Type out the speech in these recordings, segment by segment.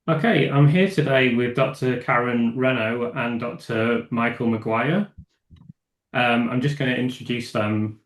Okay, I'm here today with Dr. Karen Renaud and Dr. Michael McGuire. I'm just going to introduce them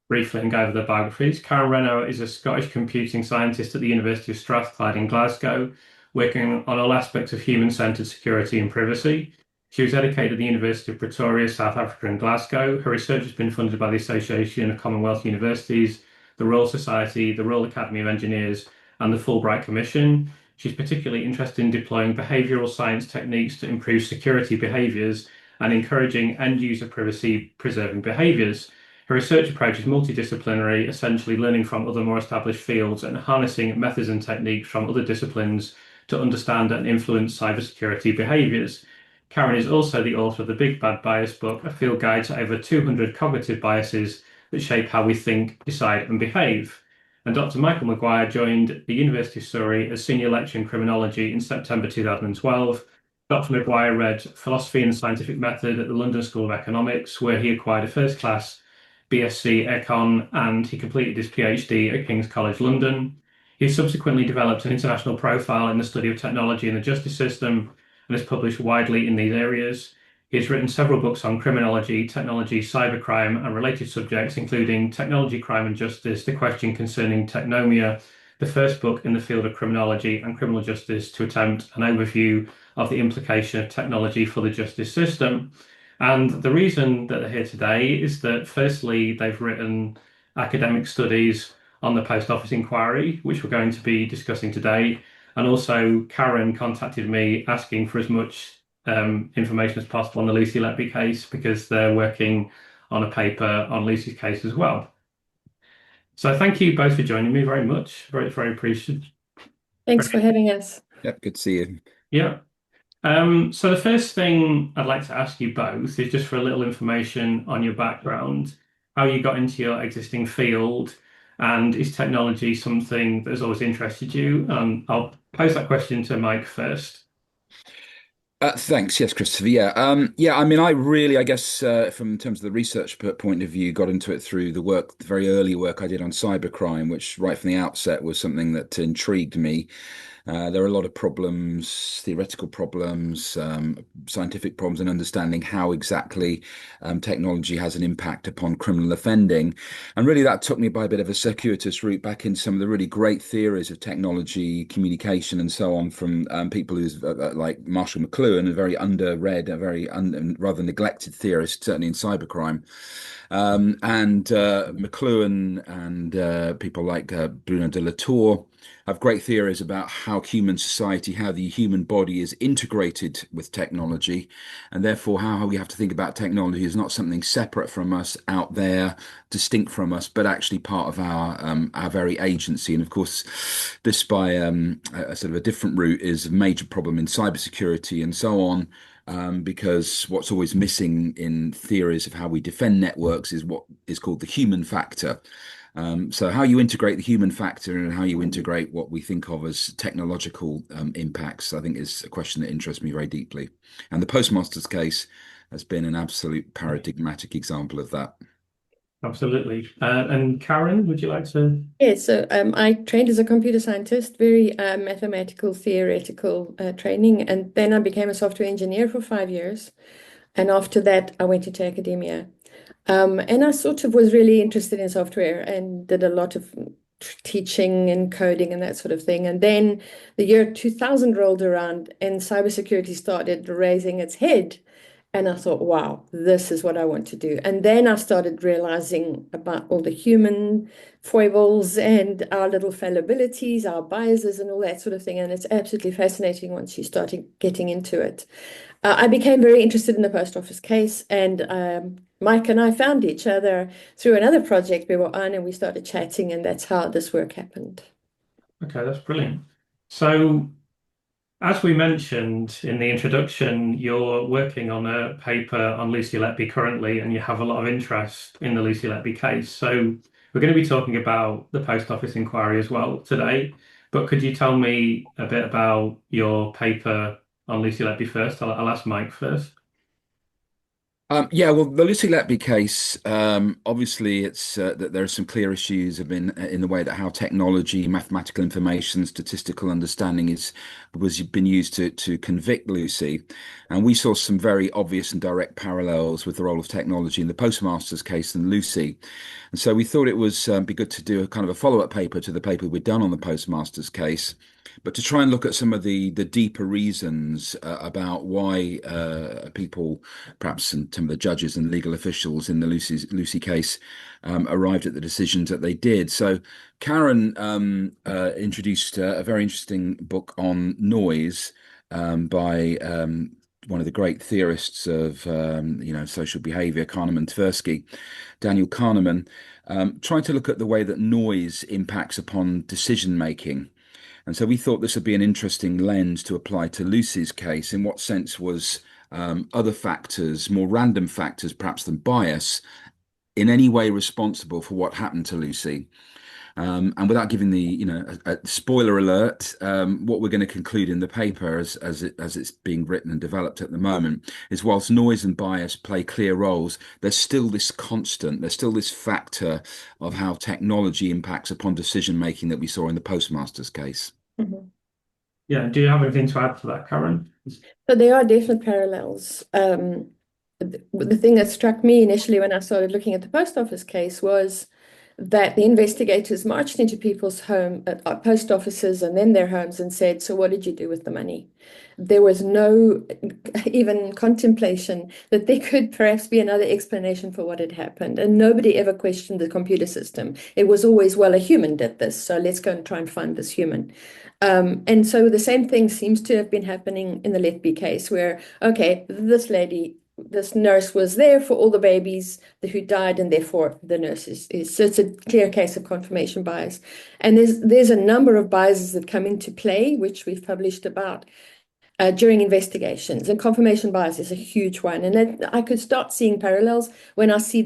briefly and go over their biographies. Karen Renaud is a Scottish computing scientist at the University of Strathclyde in Glasgow, working on all aspects of human-centered security and privacy. She was educated at the University of Pretoria, South Africa, and Glasgow. Her research has been funded by the Association of Commonwealth Universities, the Royal Society, the Royal Academy of Engineers, and the Fulbright Commission. She's particularly interested in deploying behavioral science techniques to improve security behaviors and encouraging end-user privacy-preserving behaviors. Her research approach is multidisciplinary, essentially learning from other more established fields and harnessing methods and techniques from other disciplines to understand and influence cybersecurity behaviors. Karen is also the author of the Big Bad Bias book, a field guide to over 200 cognitive biases that shape how we think, decide, and behave. And Dr. Michael McGuire joined the University of Surrey as Senior Lecturer in Criminology in September 2012. Dr. McGuire read Philosophy and Scientific Method at the London School of Economics, where he acquired a first-class BSc Econ, and he completed his PhD at King's College London. He subsequently developed an international profile in the study of technology in the justice system and has published widely in these areas. He has written several books on criminology, technology, cybercrime, and related subjects, including Technology, Crime and Justice, The Question Concerning Technomia, the first book in the field of criminology and criminal justice to attempt an overview of the implication of technology for the justice system. And the reason that they're here today is that, firstly, they've written academic studies on the post office inquiry, which we're going to be discussing today. And also, Karen contacted me asking for as much information as possible on the Lucy Letby case because they're working on a paper on Lucy's case as well. So thank you both for joining me very much. Very, very appreciated. Thanks for having us. Yep, good to see you. Yeah. So the first thing I'd like to ask you both is just for a little information on your background, how you got into your existing field, and is technology something that has always interested you? I'll pose that question to Mike first. Thanks. Yes, Christopher. Yeah. I mean, I guess, from in terms of the research point of view, got into it through the very early work I did on cybercrime, which right from the outset was something that intrigued me. There are a lot of problems, theoretical problems, scientific problems, and understanding how exactly technology has an impact upon criminal offending. And really, that took me by a bit of a circuitous route back into some of the really great theories of technology, communication, and so on from people who's like Marshall McLuhan, a very underread, rather neglected theorist, certainly in cybercrime. And McLuhan and people like Bruno de la Tour have great theories about how human society, how the human body is integrated with technology, and therefore how we have to think about technology as not something separate from us, out there, distinct from us, but actually part of our very agency. And of course, this by a sort of a different route is a major problem in cybersecurity and so on. Because what's always missing in theories of how we defend networks is what is called the human factor. So how you integrate the human factor and how you integrate what we think of as technological impacts, I think is a question that interests me very deeply. And the postmaster's case has been an absolute paradigmatic example of that. Absolutely. And Karen, would you like to? Yeah, so I trained as a computer scientist, very mathematical, theoretical training, and then I became a software engineer for 5 years. And after that, I went into academia. And I sort of was really interested in software and did a lot of teaching and coding and that sort of thing. And then the year 2000 rolled around and cybersecurity started raising its head. And I thought, wow, this is what I want to do. And then I started realizing about all the human foibles and our little fallibilities, our biases, and all that sort of thing. And it's absolutely fascinating once you start getting into it. I became very interested in the post office case, and Mike and I found each other through another project we were on, and we started chatting, and that's how this work happened. Okay, that's brilliant. So, as we mentioned in the introduction, you're working on a paper on Lucy Letby currently, and you have a lot of interest in the Lucy Letby case. So, we're going to be talking about the post office inquiry as well today. But could you tell me a bit about your paper on Lucy Letby first? I'll ask Mike first. Yeah, well, the Lucy Letby case, obviously, it's that there are some clear issues have been in the way that how technology, mathematical information, statistical understanding was been used to convict Lucy, and we saw some very obvious and direct parallels with the role of technology in the postmaster's case and Lucy, and so we thought it was be good to do a kind of a follow-up paper to the paper we'd done on the postmaster's case. But to try and look at some of the deeper reasons about why people, perhaps and some of the judges and legal officials in the Lucy case, arrived at the decisions that they did. So Karen introduced a very interesting book on noise by one of the great theorists of social behavior, Kahneman Tversky, Daniel Kahneman, trying to look at the way that noise impacts upon decision making. And so we thought this would be an interesting lens to apply to Lucy's case. In what sense was other factors, more random factors perhaps than bias, in any way responsible for what happened to Lucy? And without giving a spoiler alert, what we're going to conclude in the paper as it's being written and developed at the moment is whilst noise and bias play clear roles, there's still this constant, there's still this factor of how technology impacts upon decision making that we saw in the postmaster's case. Mhm. Yeah, do you have anything to add to that, Karen? So there are definite parallels. The thing that struck me initially when I started looking at the post office case was that the investigators marched into people's post offices and then their homes and said, "So what did you do with the money?" There was no even contemplation that there could perhaps be another explanation for what had happened. And nobody ever questioned the computer system. It was always, well, a human did this, so let's go and try and find this human. And so the same thing seems to have been happening in the Letby case, where, okay, this nurse was there for all the babies who died, and therefore the nurse is. So it's a clear case of confirmation bias. And there's a number of biases that come into play, which we've published about during investigations, and confirmation bias is a huge one. And then I could start seeing parallels when I saw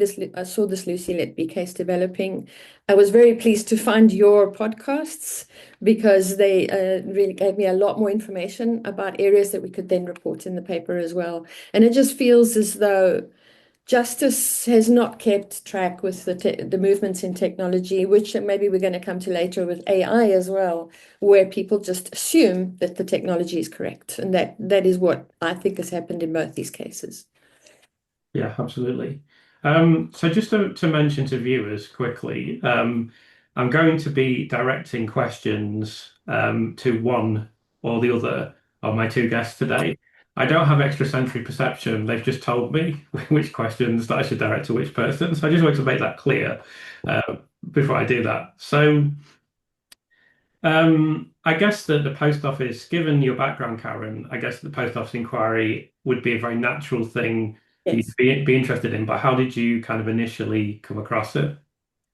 this Lucy Letby case developing. I was very pleased to find your podcasts because they really gave me a lot more information about areas that we could then report in the paper as well. And it just feels as though justice has not kept track with the movements in technology, which maybe we're going to come to later with AI as well, where people just assume that the technology is correct. And that is what I think has happened in both these cases. Yeah, absolutely. So just to mention to viewers quickly, I'm going to be directing questions to one or the other of my two guests today. I don't have extrasensory perception. They've just told me which questions that I should direct to which person. So I just want to make that clear before I do that. So I guess that the post office, given your background, Karen, I guess the post office inquiry would be a very natural thing for you to Yes. be interested in. But how did you kind of initially come across it?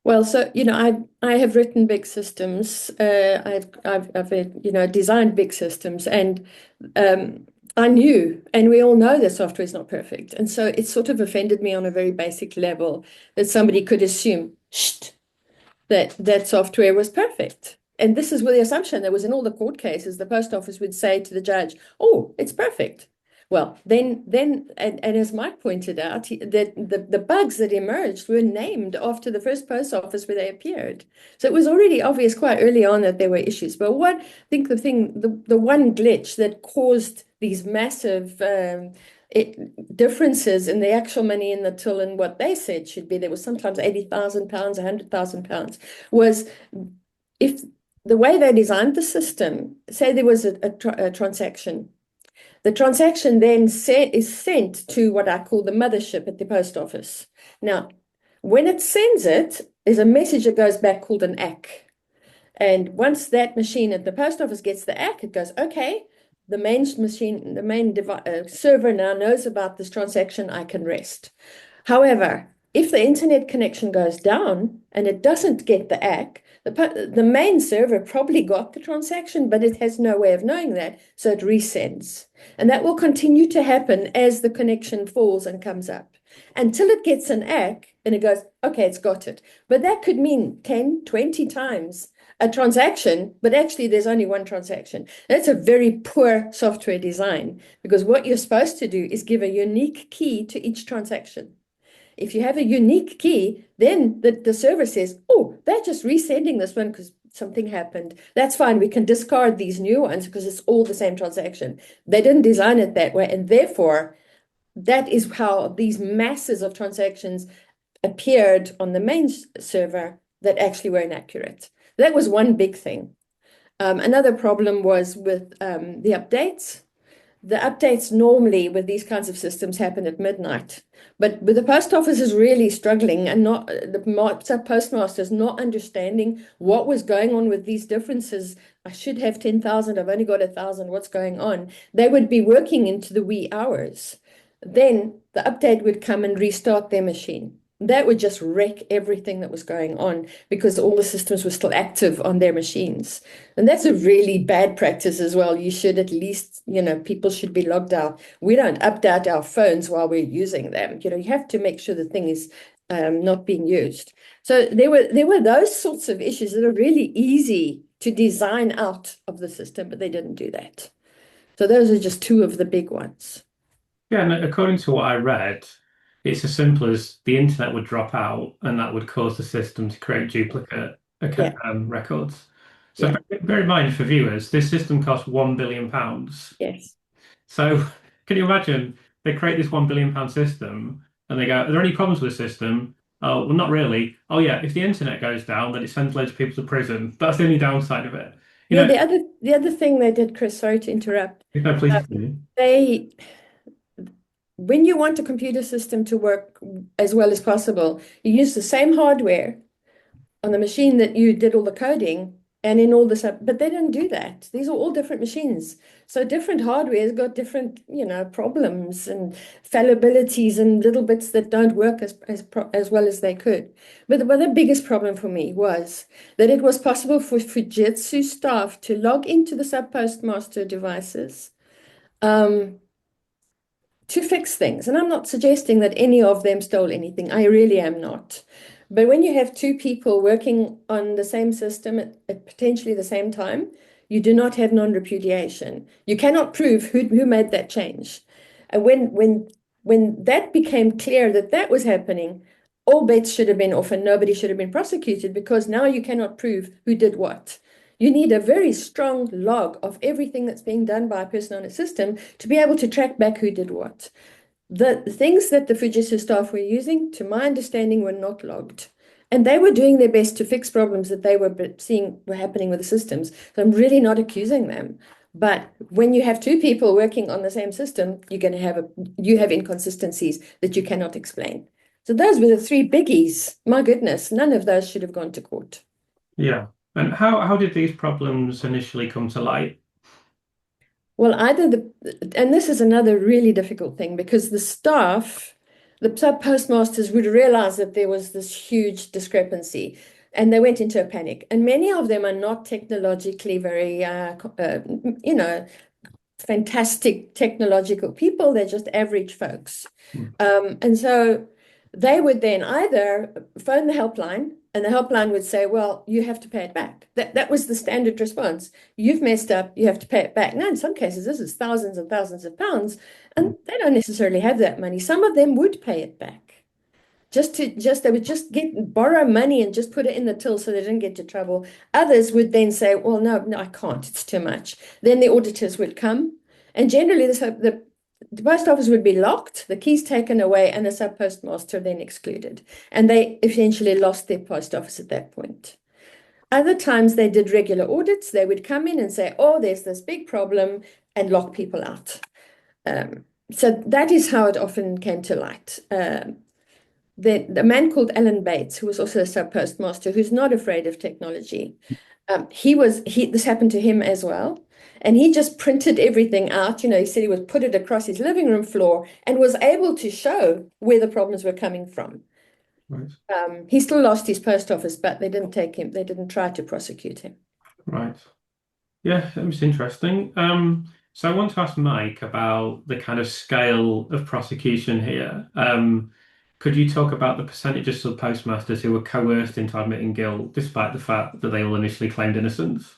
Well, so I have written big systems. I've designed big systems, and I knew, and we all know that software is not perfect, and so it sort of offended me on a very basic level that somebody could assume, that software was perfect. And this is with the assumption that was in all the court cases, the post office would say to the judge, "Oh, it's perfect." Well, and as Mike pointed out, that the bugs that emerged were named after the first post office where they appeared. So it was already obvious quite early on that there were issues. But I think the one glitch that caused these massive differences in the actual money in the till and what they said should be, there was sometimes £80,000, £100,000, was if the way they designed the system, say there was a transaction. The transaction then is sent to what I call the mothership at the post office. Now, when it sends it, there's a message that goes back called an ACK. And once that machine at the post office gets the ACK, it goes, okay, the main machine, the main server now knows about this transaction, I can rest. However, if the internet connection goes down and it doesn't get the ACK, the main server probably got the transaction, but it has no way of knowing that, so it resends. And that will continue to happen as the connection falls and comes up until it gets an ACK and it goes, okay, it's got it. But that could mean 10, 20 times a transaction, but actually there's only one transaction. That's a very poor software design, because what you're supposed to do is give a unique key to each transaction. If you have a unique key, then the server says, oh, they're just resending this one because something happened. That's fine. We can discard these new ones because it's all the same transaction. They didn't design it that way. And therefore, that is how these masses of transactions appeared on the main server that actually were inaccurate. That was one big thing. Another problem was with the updates. The updates normally with these kinds of systems happen at midnight. But the post office is really struggling, and not the postmasters not understanding what was going on with these differences. I should have 10,000, I've only got 1,000, what's going on? They would be working into the wee hours. Then the update would come and restart their machine. That would just wreck everything that was going on because all the systems were still active on their machines. And that's a really bad practice as well. You should at least, people should be logged out. We don't update our phones while we're using them. You have to make sure the thing is not being used. So there were those sorts of issues that are really easy to design out of the system, but they didn't do that. So those are just two of the big ones. Yeah, and according to what I read, it's as simple as the internet would drop out, and that would cause the system to create duplicate records. So bear in mind for viewers, this system costs £1 billion. Yes. So can you imagine they create this £1 billion system and they go, are there any problems with the system? Oh, well, not really. Oh, yeah, if the internet goes down, then it sends loads of people to prison. That's the only downside of it. The other thing they did, Chris, sorry to interrupt. No, please continue. When you want a computer system to work as well as possible, you use the same hardware on the machine that you did all the coding and in all this, but they didn't do that. These are all different machines. So different hardware's got different, problems and fallibilities and little bits that don't work as well as they could. But the biggest problem for me was that it was possible for Fujitsu staff to log into the sub-postmaster devices to fix things. And I'm not suggesting that any of them stole anything. I really am not. But when you have two people working on the same system at potentially the same time, you do not have non-repudiation. You cannot prove who made that change. And when that became clear that that was happening, all bets should have been off and nobody should have been prosecuted, because now you cannot prove who did what. You need a very strong log of everything that's being done by a person on a system to be able to track back who did what. The things that the Fujitsu staff were using, to my understanding, were not logged. And they were doing their best to fix problems that they were seeing were happening with the systems. So I'm really not accusing them. But when you have two people working on the same system, you have inconsistencies that you cannot explain. So those were the three biggies. My goodness, none of those should have gone to court. Yeah. And how did these problems initially come to light? Well, and this is another really difficult thing, because the staff, the sub-postmasters, would realize that there was this huge discrepancy and they went into a panic. And many of them are not technologically very, fantastic technological people. They're just average folks. And so they would then either phone the helpline, and the helpline would say, well, you have to pay it back. That was the standard response. You've messed up, you have to pay it back. Now, in some cases, this is thousands and thousands of pounds, and they don't necessarily have that money. Some of them would pay it back. They would borrow money and just put it in the till so they didn't get into trouble. Others would then say, well, no, I can't, it's too much. Then the auditors would come, and generally the post office would be locked, the keys taken away, and the sub-postmaster then excluded. And they essentially lost their post office at that point. Other times they did regular audits. They would come in and say, oh, there's this big problem, and lock people out. So that is how it often came to light. The man called Alan Bates, who was also a sub-postmaster, who's not afraid of technology, this happened to him as well. And he just printed everything out. He said he would put it across his living room floor and was able to show where the problems were coming from. Right. He still lost his post office, but they didn't take him. They didn't try to prosecute him. Right. Yeah, that was interesting. So I want to ask Mike about the kind of scale of prosecution here. Could you talk about the percentage of sub-postmasters who were coerced into admitting guilt, despite the fact that they all initially claimed innocence?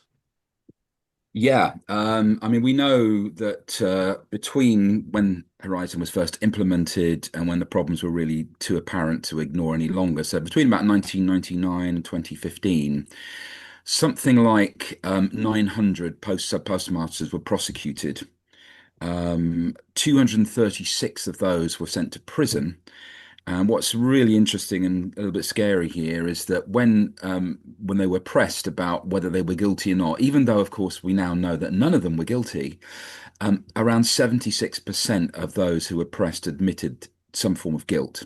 Yeah, I mean, we know that between when Horizon was first implemented and when the problems were really too apparent to ignore any longer, so between about 1999 and 2015, something like 900 postmasters were prosecuted. 236 of those were sent to prison. And what's really interesting and a little bit scary here is that when they were pressed about whether they were guilty or not, even though, of course, we now know that none of them were guilty, around 76% of those who were pressed admitted some form of guilt.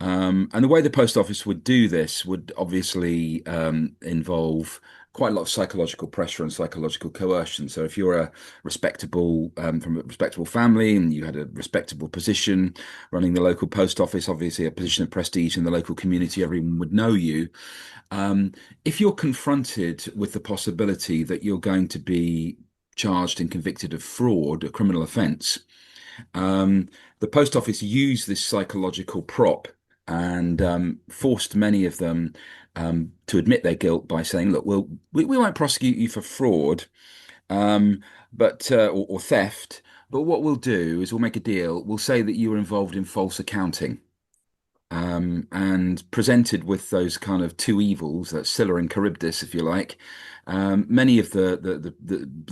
And the way the post office would do this would obviously involve quite a lot of psychological pressure and psychological coercion. So if you're a respectable from a respectable family and you had a respectable position running the local post office, obviously a position of prestige in the local community, everyone would know you. If you're confronted with the possibility that you're going to be charged and convicted of fraud, a criminal offence, the post office used this psychological prop and forced many of them to admit their guilt by saying, "Look, we won't prosecute you for fraud, but or theft. But what we'll do is we'll make a deal. We'll say that you were involved in false accounting." And presented with those kind of two evils, that Scylla and Charybdis, if you like, many of the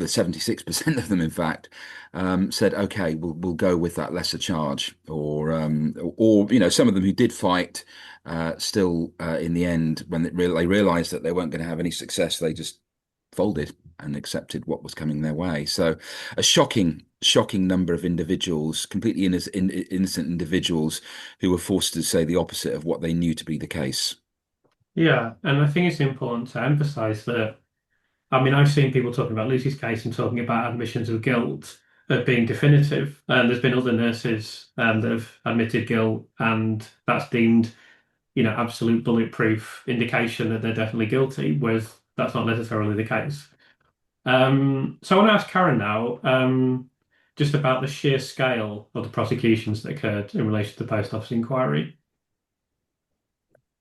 76% of them, in fact, said, "Okay, we'll go with that lesser charge," or some of them who did fight, still in the end, when they realised that they weren't going to have any success, they just folded and accepted what was coming their way. So a shocking number of individuals, completely innocent individuals who were forced to say the opposite of what they knew to be the case. Yeah, and I think it's important to emphasize that. I mean, I've seen people talking about Lucy's case and talking about admissions of guilt as being definitive. And there's been other nurses that have admitted guilt, and that's deemed, absolute bulletproof indication that they're definitely guilty, whereas that's not necessarily the case. So I want to ask Karen now, just about the sheer scale of the prosecutions that occurred in relation to the post office inquiry.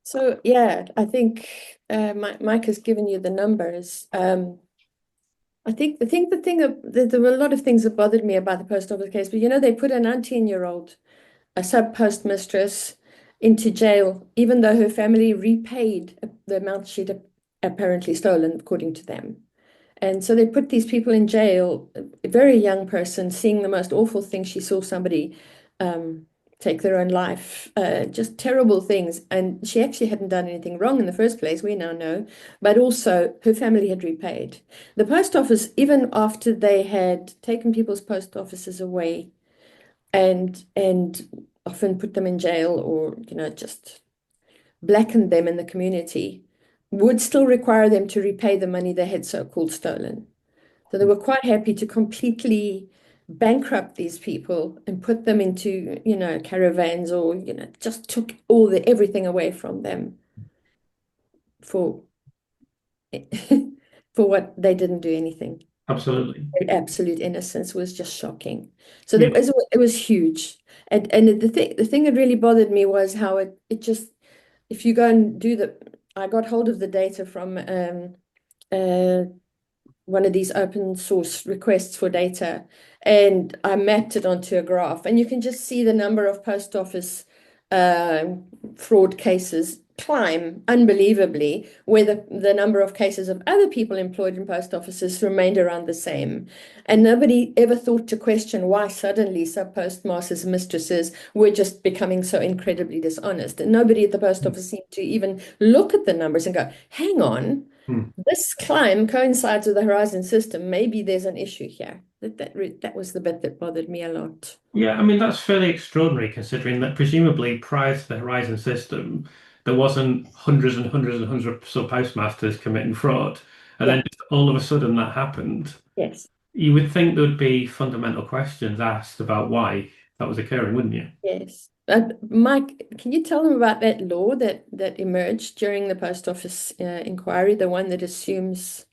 So yeah, I think Mike has given you the numbers. I think there were a lot of things that bothered me about the post office case, but they put a 19-year-old, a sub postmistress, into jail, even though her family repaid the amount she'd apparently stolen, according to them. And so they put these people in jail, a very young person, seeing the most awful thing. She saw somebody take their own life, just terrible things. And she actually hadn't done anything wrong in the first place, we now know, but also her family had repaid. The post office, even after they had taken people's post offices away and often put them in jail or, just blackened them in the community, would still require them to repay the money they had so-called stolen. So they were quite happy to completely bankrupt these people and put them into, caravans or, just took everything away from them for for what they didn't do anything. Absolutely. Their absolute innocence was just shocking. So Yeah. it was huge. And the thing that really bothered me was how it just, if you go and I got hold of the data from one of these open source requests for data, and I mapped it onto a graph, and you can just see the number of post office fraud cases climb unbelievably, where the number of cases of other people employed in post offices remained around the same. And nobody ever thought to question why suddenly sub postmasters and mistresses were just becoming so incredibly dishonest. And nobody at the post office seemed to even look at the numbers and go, hang on, Hmm. this climb coincides with the Horizon system. Maybe there's an issue here. That was the bit that bothered me a lot. Yeah, I mean, that's fairly extraordinary considering that presumably prior to the Horizon system, there wasn't hundreds and hundreds and hundreds of sub-postmasters committing fraud. And Yeah, then just all of a sudden that happened. yes, You would think there would be fundamental questions asked about why that was occurring, wouldn't you? yes. Mike, can you tell them about that law that emerged during the post office inquiry, the one that assumes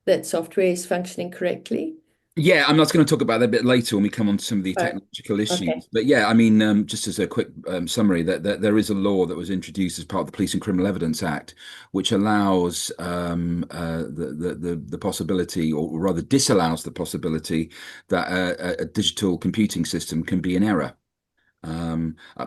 that software is functioning correctly? Yeah, I'm not going to talk about that a bit later when we come on to some of the Oh, technological okay. issues. But yeah, I mean, just as a quick summary, that there is a law that was introduced as part of the Police and Criminal Evidence Act, which allows the possibility, or rather disallows the possibility, that a digital computing system can be in error.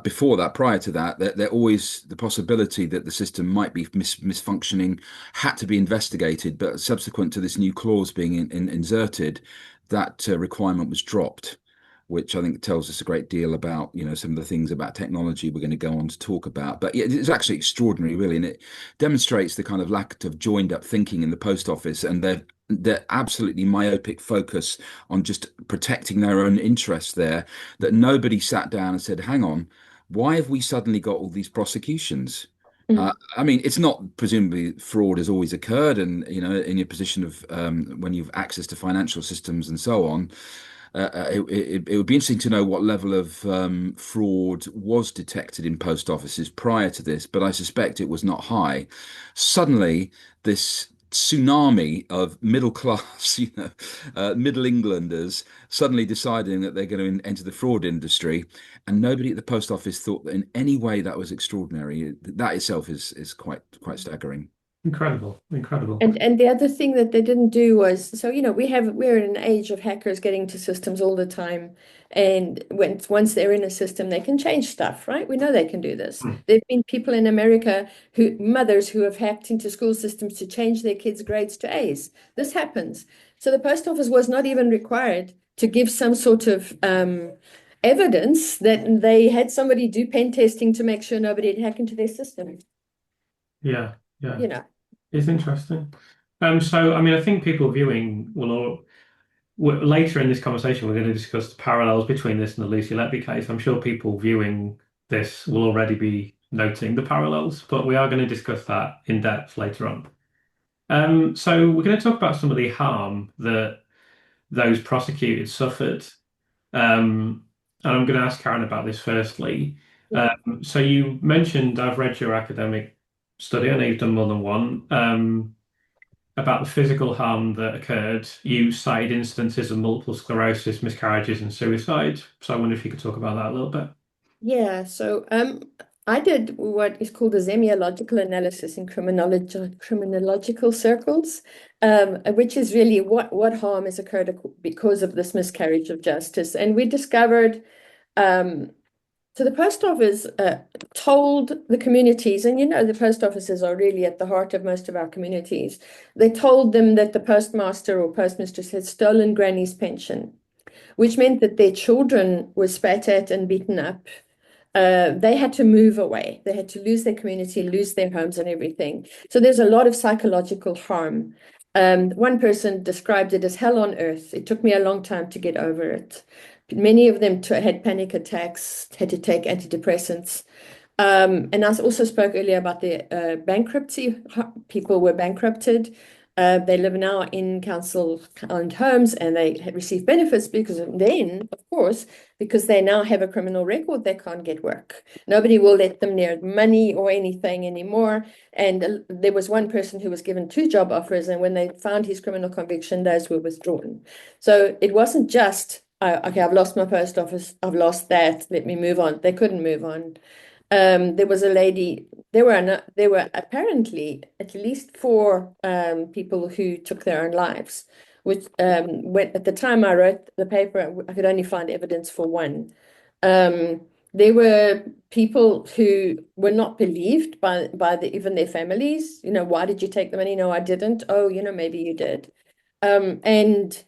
Before that, prior to that, there always the possibility that the system might be misfunctioning had to be investigated. But subsequent to this new clause being inserted, that requirement was dropped, which I think tells us a great deal about, some of the things about technology we're going to go on to talk about. But yeah, it's actually extraordinary, really, and it demonstrates the kind of lack of joined up thinking in the post office and their absolutely myopic focus on just protecting their own interests there, that nobody sat down and said, hang on, why have we suddenly got all these prosecutions? Mm. I mean, it's not presumably fraud has always occurred, and in your position of when you've access to financial systems and so on, it would be interesting to know what level of fraud was detected in post offices prior to this, but I suspect it was not high. Suddenly, this tsunami of middle class, middle Englanders suddenly deciding that they're going to enter the fraud industry, and nobody at the post office thought that in any way that was extraordinary. That itself is quite staggering. Incredible, incredible. And the other thing that they didn't do was, so we're in an age of hackers getting to systems all the time, and once they're in a system, they can change stuff, right? We know they can do this. Mm. There've been people in America mothers who have hacked into school systems to change their kids' grades to A's. This happens. So the post office was not even required to give some sort of evidence that they had somebody do pen testing to make sure nobody had hacked into their system. Yeah, yeah, You know. it's interesting. So I mean, I think people viewing will all later in this conversation, we're going to discuss the parallels between this and the Lucy Letby case. I'm sure people viewing this will already be noting the parallels, but we are going to discuss that in depth later on. So we're going to talk about some of the harm that those prosecuted suffered. And I'm going to ask Karen about this firstly. Yeah. So you mentioned, I've read your academic study, I know you've done more than one, about the physical harm that occurred. You cited instances of multiple sclerosis, miscarriages, and suicide. So I wonder if you could talk about that a little bit. Yeah, so I did what is called a semiological analysis in criminological circles, which is really what harm has occurred because of this miscarriage of justice. And we discovered, um, so the post office told the communities, and the post offices are really at the heart of most of our communities. They told them that the postmaster or postmistress had stolen granny's pension, which meant that their children were spat at and beaten up. They had to move away. They had to lose their community, lose their homes and everything. So there's a lot of psychological harm. One person described it as hell on earth. It took me a long time to get over it. Many of them had panic attacks, had to take antidepressants. And I also spoke earlier about the bankruptcy. People were bankrupted. They live now in council-owned homes and they receive benefits because then, of course, because they now have a criminal record, they can't get work. Nobody will let them near money or anything anymore. And there was one person who was given 2 job offers, and when they found his criminal conviction, those were withdrawn. So it wasn't just, okay, I've lost my post office, I've lost that, let me move on. They couldn't move on. There was a lady, there were apparently at least 4 people who took their own lives, which at the time I wrote the paper, I could only find evidence for one. There were people who were not believed by even their families. Why did you take the money? No, I didn't. Oh, maybe you did. And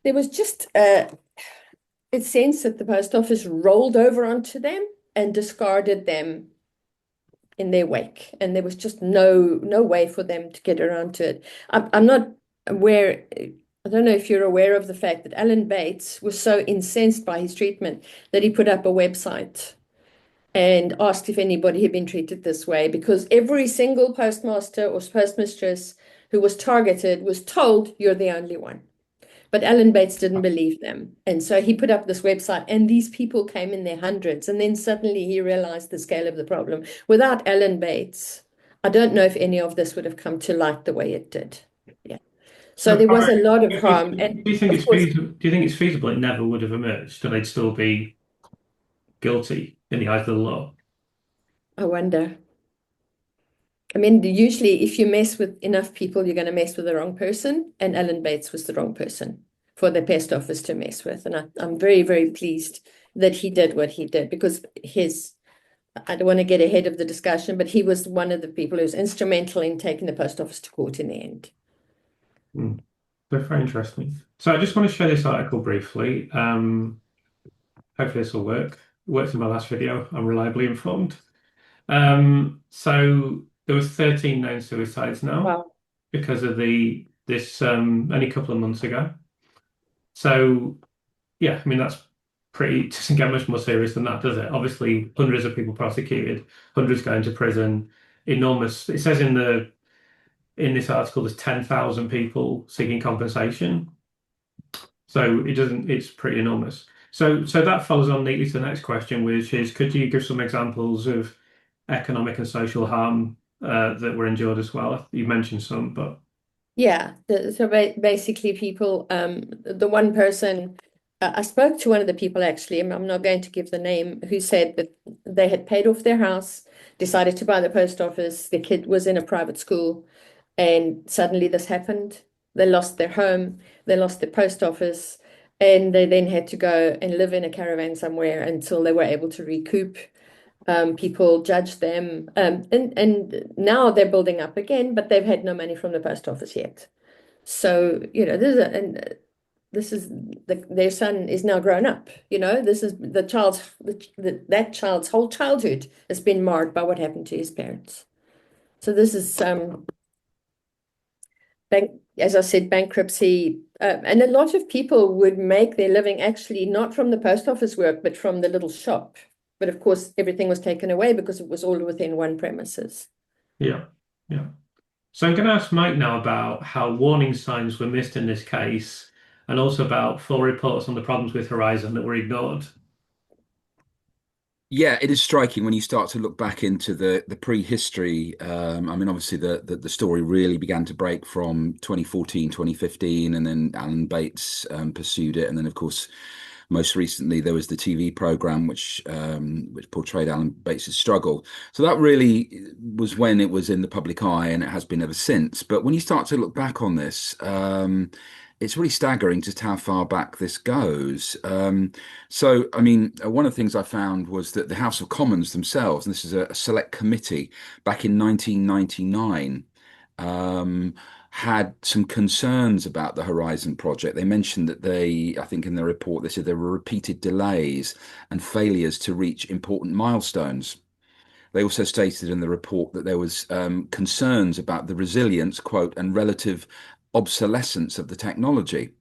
there was just it sense that the post office rolled over onto them and discarded them in their wake, and there was just no way for them to get around to it. I'm not aware. I don't know if you're aware of the fact that Alan Bates was so incensed by his treatment that he put up a website and asked if anybody had been treated this way, because every single postmaster or postmistress who was targeted was told, you're the only one. But Alan Bates didn't believe them. And so he put up this website, and these people came in their hundreds. And then suddenly he realized the scale of the problem. Without Alan Bates, I don't know if any of this would have come to light the way it did. Yeah. So But there was a Karen, lot of harm. do And you think of it's course, feasible? Do you think it's feasible it never would have emerged, and they'd still be guilty in the eyes of the law? I wonder. I mean, usually if you mess with enough people, you're going to mess with the wrong person. And Alan Bates was the wrong person for the pest office to mess with. And I'm very, very pleased that he did what he did because I don't want to get ahead of the discussion, but he was one of the people who was instrumental in taking the post office to court in the end. Hmm. They're very interesting. So I just want to share this article briefly. Hopefully this will work. It worked in my last video. I'm reliably informed. So there was 13 known suicides now Wow. because of this only a couple of months ago. So yeah, I mean that's pretty doesn't get much more serious than that, does it? Obviously, hundreds of people prosecuted, hundreds going to prison, enormous. It says in this article there's 10,000 people seeking compensation. So it's pretty enormous. So that follows on neatly to the next question, which is, could you give some examples of economic and social harm that were endured as well? You mentioned some, but Yeah. So basically, people, the one person, I spoke to one of the people actually, I'm not going to give the name, who said that they had paid off their house, decided to buy the post office. The kid was in a private school, and suddenly this happened. They lost their home, they lost their post office, and they then had to go and live in a caravan somewhere until they were able to recoup. People judged them, and now they're building up again, but they've had no money from the post office yet. So, this is their son is now grown up. This is that child's whole childhood has been marred by what happened to his parents. So this is as I said, bankruptcy, and a lot of people would make their living actually not from the post office work, but from the little shop. But of course, everything was taken away because it was all within one premises. yeah, yeah. So I'm going to ask Mike now about how warning signs were missed in this case, and also about full reports on the problems with Horizon that were ignored. Yeah, it is striking when you start to look back into the prehistory. I mean, obviously the story really began to break from 2014, 2015, and then Alan Bates pursued it, and then of course, most recently there was the TV program which portrayed Alan Bates's struggle. So that really was when it was in the public eye, and it has been ever since. But when you start to look back on this, it's really staggering just how far back this goes. So, I mean, one of the things I found was that the House of Commons themselves, and this is a select committee back in 1999, um, had some concerns about the Horizon project. They mentioned that I think in their report, they said there were repeated delays and failures to reach important milestones. They also stated in the report that there was concerns about the resilience, quote, and relative obsolescence of the technology.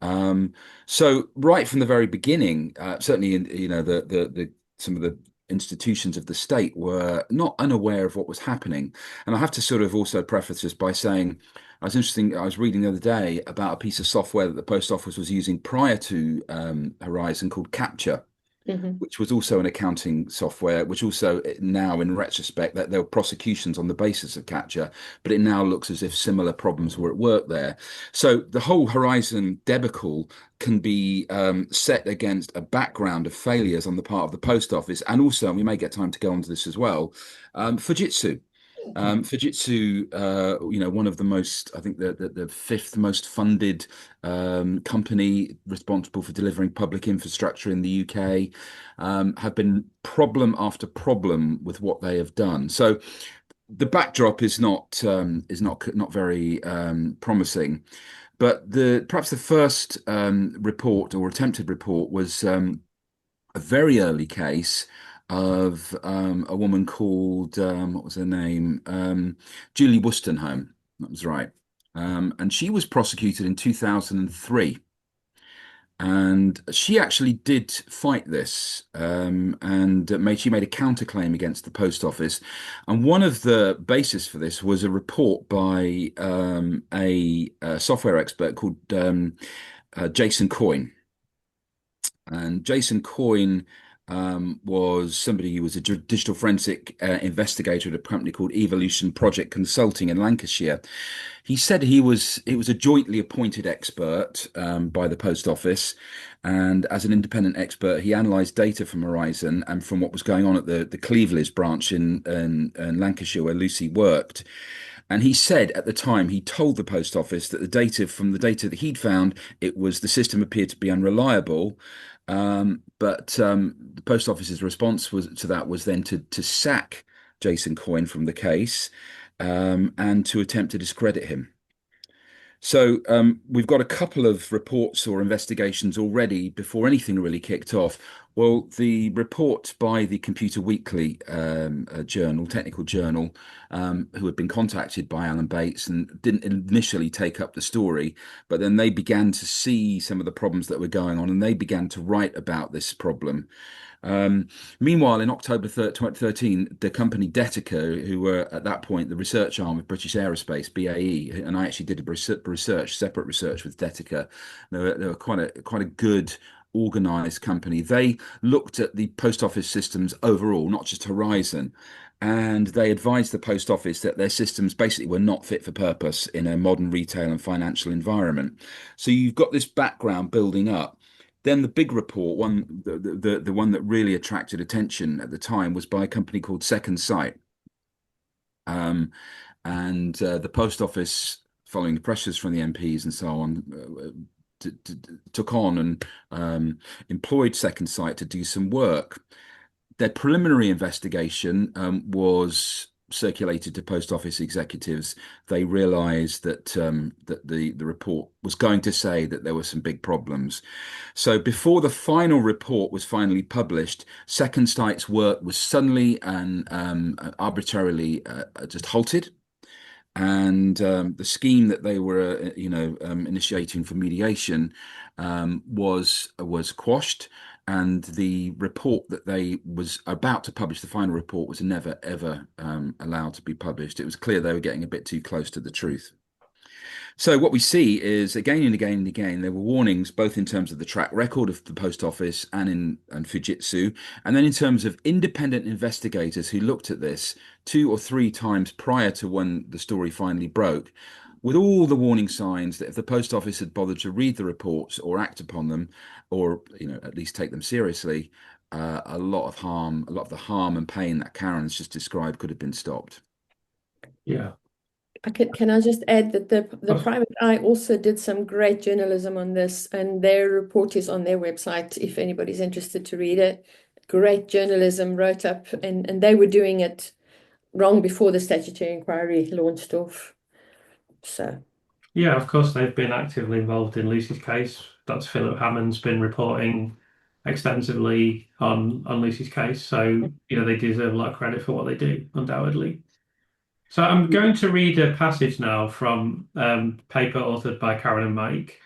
Um, so right from the very beginning, certainly in the some of the institutions of the state were not unaware of what was happening. And I have to sort of also preface this by saying I was reading the other day about a piece of software that the post office was using prior to Horizon called Capture, Mhm. which was also an accounting software, which also now, in retrospect, that there were prosecutions on the basis of Capture, but it now looks as if similar problems were at work there. So the whole Horizon debacle can be set against a background of failures on the part of the post office, and also, and we may get time to go on to this as well, Fujitsu. Fujitsu, one of the most, I think the fifth most funded company responsible for delivering public infrastructure in the UK, have been problem after problem with what they have done. So the backdrop is not very promising. But perhaps the first report or attempted report was a very early case of a woman called what was her name? Julie Wustenholme. That was right. And she was prosecuted in 2003. And she actually did fight this, and she made a counterclaim against the post office. And one of the basis for this was a report by a software expert called Jason Coyne. And Jason Coyne was somebody who was a digital forensic investigator at a company called Evolution Project Consulting in Lancashire. He said it was a jointly appointed expert by the Post Office, and as an independent expert, he analysed data from Horizon and from what was going on at the Cleveland branch in Lancashire where Lucy worked. And he said at the time, he told the Post Office that the data that he'd found, the system appeared to be unreliable. But the Post Office's response to that was then to sack Jason Coyne from the case, and to attempt to discredit him. So we've got a couple of reports or investigations already before anything really kicked off. Well, the report by the Computer Weekly technical journal, who had been contacted by Alan Bates and didn't initially take up the story, but then they began to see some of the problems that were going on and they began to write about this problem. Meanwhile, in October 2013, the company Detica, who were at that point the research arm of British Aerospace, BAE, and I actually did a separate research with Detica. They were quite a good organized company. They looked at the post office systems overall, not just Horizon, and they advised the post office that their systems basically were not fit for purpose in a modern retail and financial environment. So you've got this background building up. Then the big report, the one that really attracted attention at the time, was by a company called Second Sight. And the Post Office, following the pressures from the MPs and so on, took on and employed Second Sight to do some work. Their preliminary investigation was circulated to post office executives. They realised that the report was going to say that there were some big problems. So before the final report was finally published, Second Sight's work was suddenly and arbitrarily just halted. And the scheme that they were, initiating for mediation was quashed, and the report that they was about to publish, the final report, was never ever allowed to be published. It was clear they were getting a bit too close to the truth. So what we see is again and again and again, there were warnings both in terms of the track record of the Post Office and Fujitsu, and then in terms of independent investigators who looked at this 2 or 3 times prior to when the story finally broke, with all the warning signs that if the Post Office had bothered to read the reports or act upon them, or at least take them seriously, a lot of the harm and pain that Karen's just described could have been stopped. Yeah. Can I just add that the Private Eye also did some great journalism on this, and their report is on their website if anybody's interested to read it. Great journalism wrote up, and they were doing it long before the statutory inquiry launched off. So Yeah, of course, they've been actively involved in Lucy's case. Dr. Philip Hammond's been reporting extensively on Lucy's case, so they deserve a lot of credit for what they do, undoubtedly. So I'm going to read a passage now from paper authored by Karen and Mike.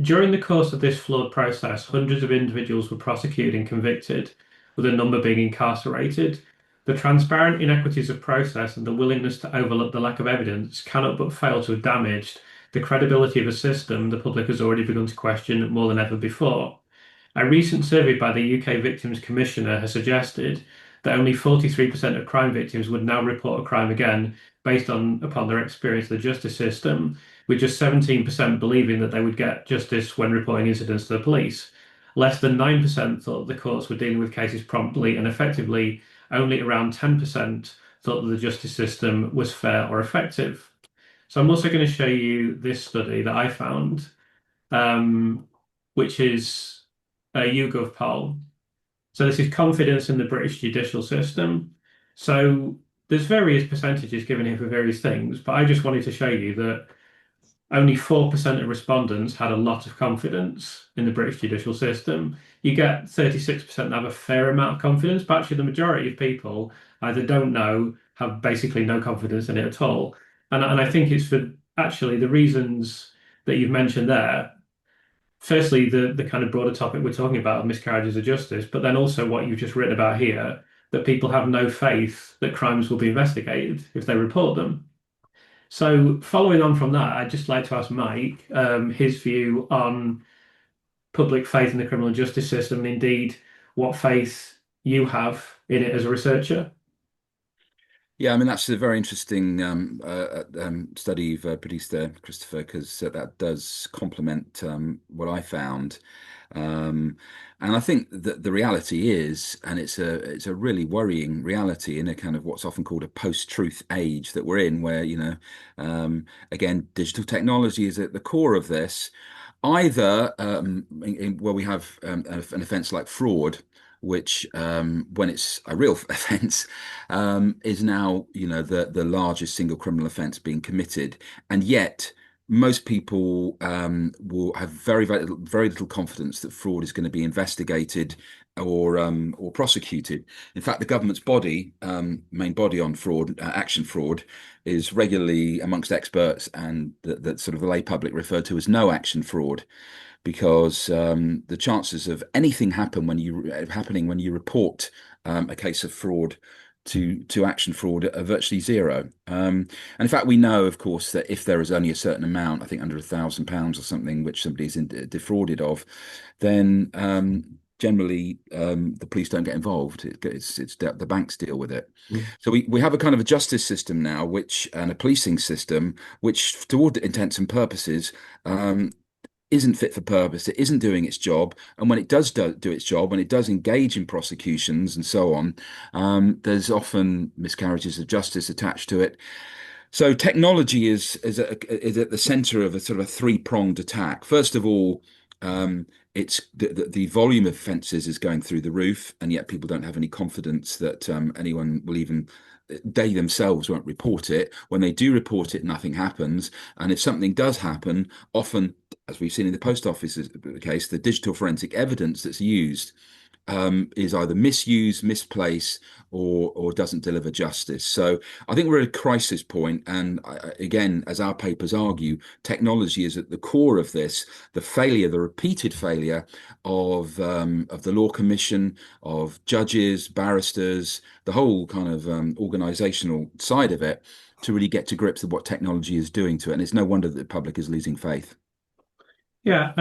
During the course of this flawed process, hundreds of individuals were prosecuted and convicted, with a number being incarcerated. The transparent inequities of process and the willingness to overlook the lack of evidence cannot but fail to have damaged the credibility of a system the public has already begun to question more than ever before. A recent survey by the UK Victims Commissioner has suggested that only 43% of crime victims would now report a crime again based upon their experience of the justice system, with just 17% believing that they would get justice when reporting incidents to the police. Less than 9% thought the courts were dealing with cases promptly and effectively. Only around 10% thought that the justice system was fair or effective. So I'm also going to show you this study that I found, which is a YouGov poll. So this is confidence in the British judicial system. So there's various percentages given here for various things, but I just wanted to show you that only 4% of respondents had a lot of confidence in the British judicial system. You get 36% that have a fair amount of confidence, but actually the majority of people either don't know, have basically no confidence in it at all. And I think it's for actually the reasons that you've mentioned there. Firstly, the kind of broader topic we're talking about of miscarriages of justice, but then also what you've just written about here, that people have no faith that crimes will be investigated if they report them. So following on from that, I'd just like to ask Mike his view on public faith in the criminal justice system, and indeed what faith you have in it as a researcher. Yeah, I mean, that's a very interesting study you've produced there, Christopher, because that does complement what I found. And I think that the reality is, and it's a really worrying reality in a kind of what's often called a post-truth age that we're in, where, again, digital technology is at the core of this. Either where we have an offence like fraud, which when it's a real offence, is now the largest single criminal offence being committed, and yet most people will have very little confidence that fraud is going to be investigated or prosecuted. In fact, the government's main body on fraud, action fraud, is regularly amongst experts and that sort of the lay public referred to as no action fraud, because the chances of anything happening when you report a case of fraud to action fraud are virtually zero. And in fact, we know, of course, that if there is only a certain amount, I think under £1,000 or something, which somebody's defrauded of, then generally the police don't get involved. It's the banks deal with it. So we have a kind of a justice system now, and a policing system, which, to all intents and purposes, isn't fit for purpose. It isn't doing its job. And when it does do its job, when it does engage in prosecutions and so on, there's often miscarriages of justice attached to it. So technology is at the center of a sort of a three-pronged attack. First of all, it's the volume of offences is going through the roof, and yet people don't have any confidence that anyone will even. They themselves won't report it. When they do report it, nothing happens. And if something does happen, often, as we've seen in the post office case, the digital forensic evidence that's used is either misused, misplaced, or doesn't deliver justice. So I think we're at a crisis point. And again, as our papers argue, technology is at the core of this. The repeated failure of the Law Commission, of judges, barristers, the whole kind of organizational side of it, to really get to grips with what technology is doing to it. And it's no wonder that the public is losing faith. Yeah,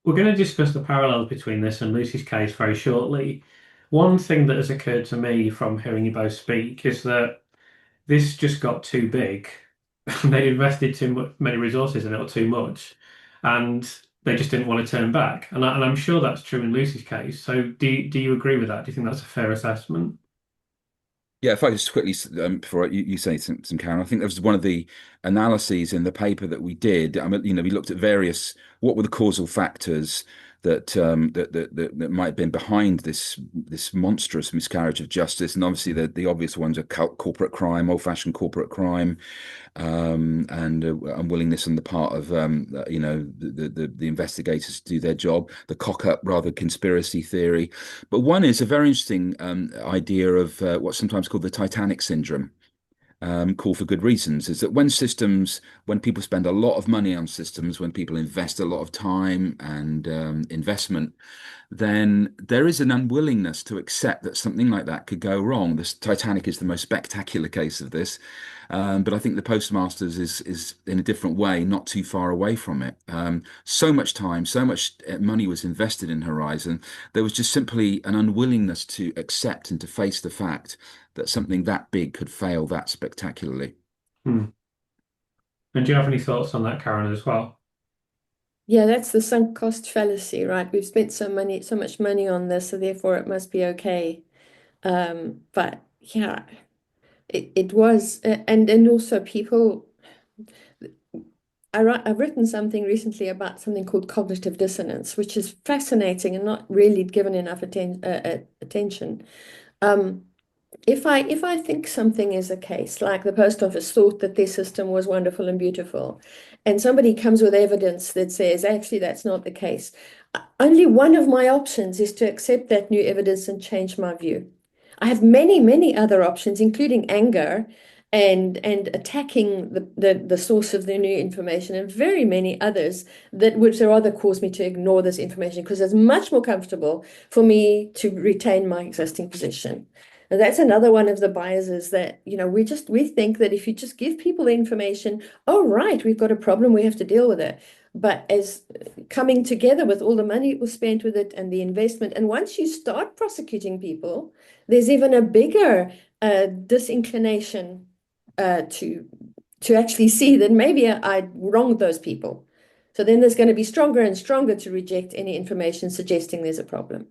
we're going to discuss the parallels between this and Lucy's case very shortly. One thing that has occurred to me from hearing you both speak is that this just got too big. They invested many resources in it, or too much, and they just didn't want to turn back. And I'm sure that's true in Lucy's case. So do you agree with that? Do you think that's a fair assessment? Yeah, if I just quickly, before you say some, Karen, I think that was one of the analyses in the paper that we did. I mean, we looked at what were the causal factors that might have been behind this monstrous miscarriage of justice, and obviously the obvious ones are corporate crime, old-fashioned corporate crime, and unwillingness on the part of the investigators to do their job, the cock-up rather conspiracy theory. But one is a very interesting idea of what's sometimes called the Titanic syndrome. Call for good reasons, is that when people spend a lot of money on systems, when people invest a lot of time and investment, then there is an unwillingness to accept that something like that could go wrong. This Titanic is the most spectacular case of this, but I think the Postmasters is in a different way, not too far away from it. So much time, so much money was invested in Horizon. There was just simply an unwillingness to accept and to face the fact that something that big could fail that spectacularly. And do you have any thoughts on that, Karen, as well? Yeah, that's the sunk cost fallacy, right? We've spent so much money on this, so therefore it must be okay. But yeah, it was, and also people. I've written something recently about something called cognitive dissonance, which is fascinating and not really given enough attention. If I think something is a case, like the post office thought that their system was wonderful and beautiful, and somebody comes with evidence that says actually that's not the case, only one of my options is to accept that new evidence and change my view. I have many other options, including anger and attacking the source of the new information, and very many others that would rather cause me to ignore this information because it's much more comfortable for me to retain my existing position. And that's another one of the biases that, we think that if you just give people the information, oh, right, we've got a problem, we have to deal with it. But as coming together with all the money that was spent with it and the investment, and once you start prosecuting people, there's even a bigger disinclination to actually see that maybe I wronged those people. So then there's going to be stronger and stronger to reject any information suggesting there's a problem.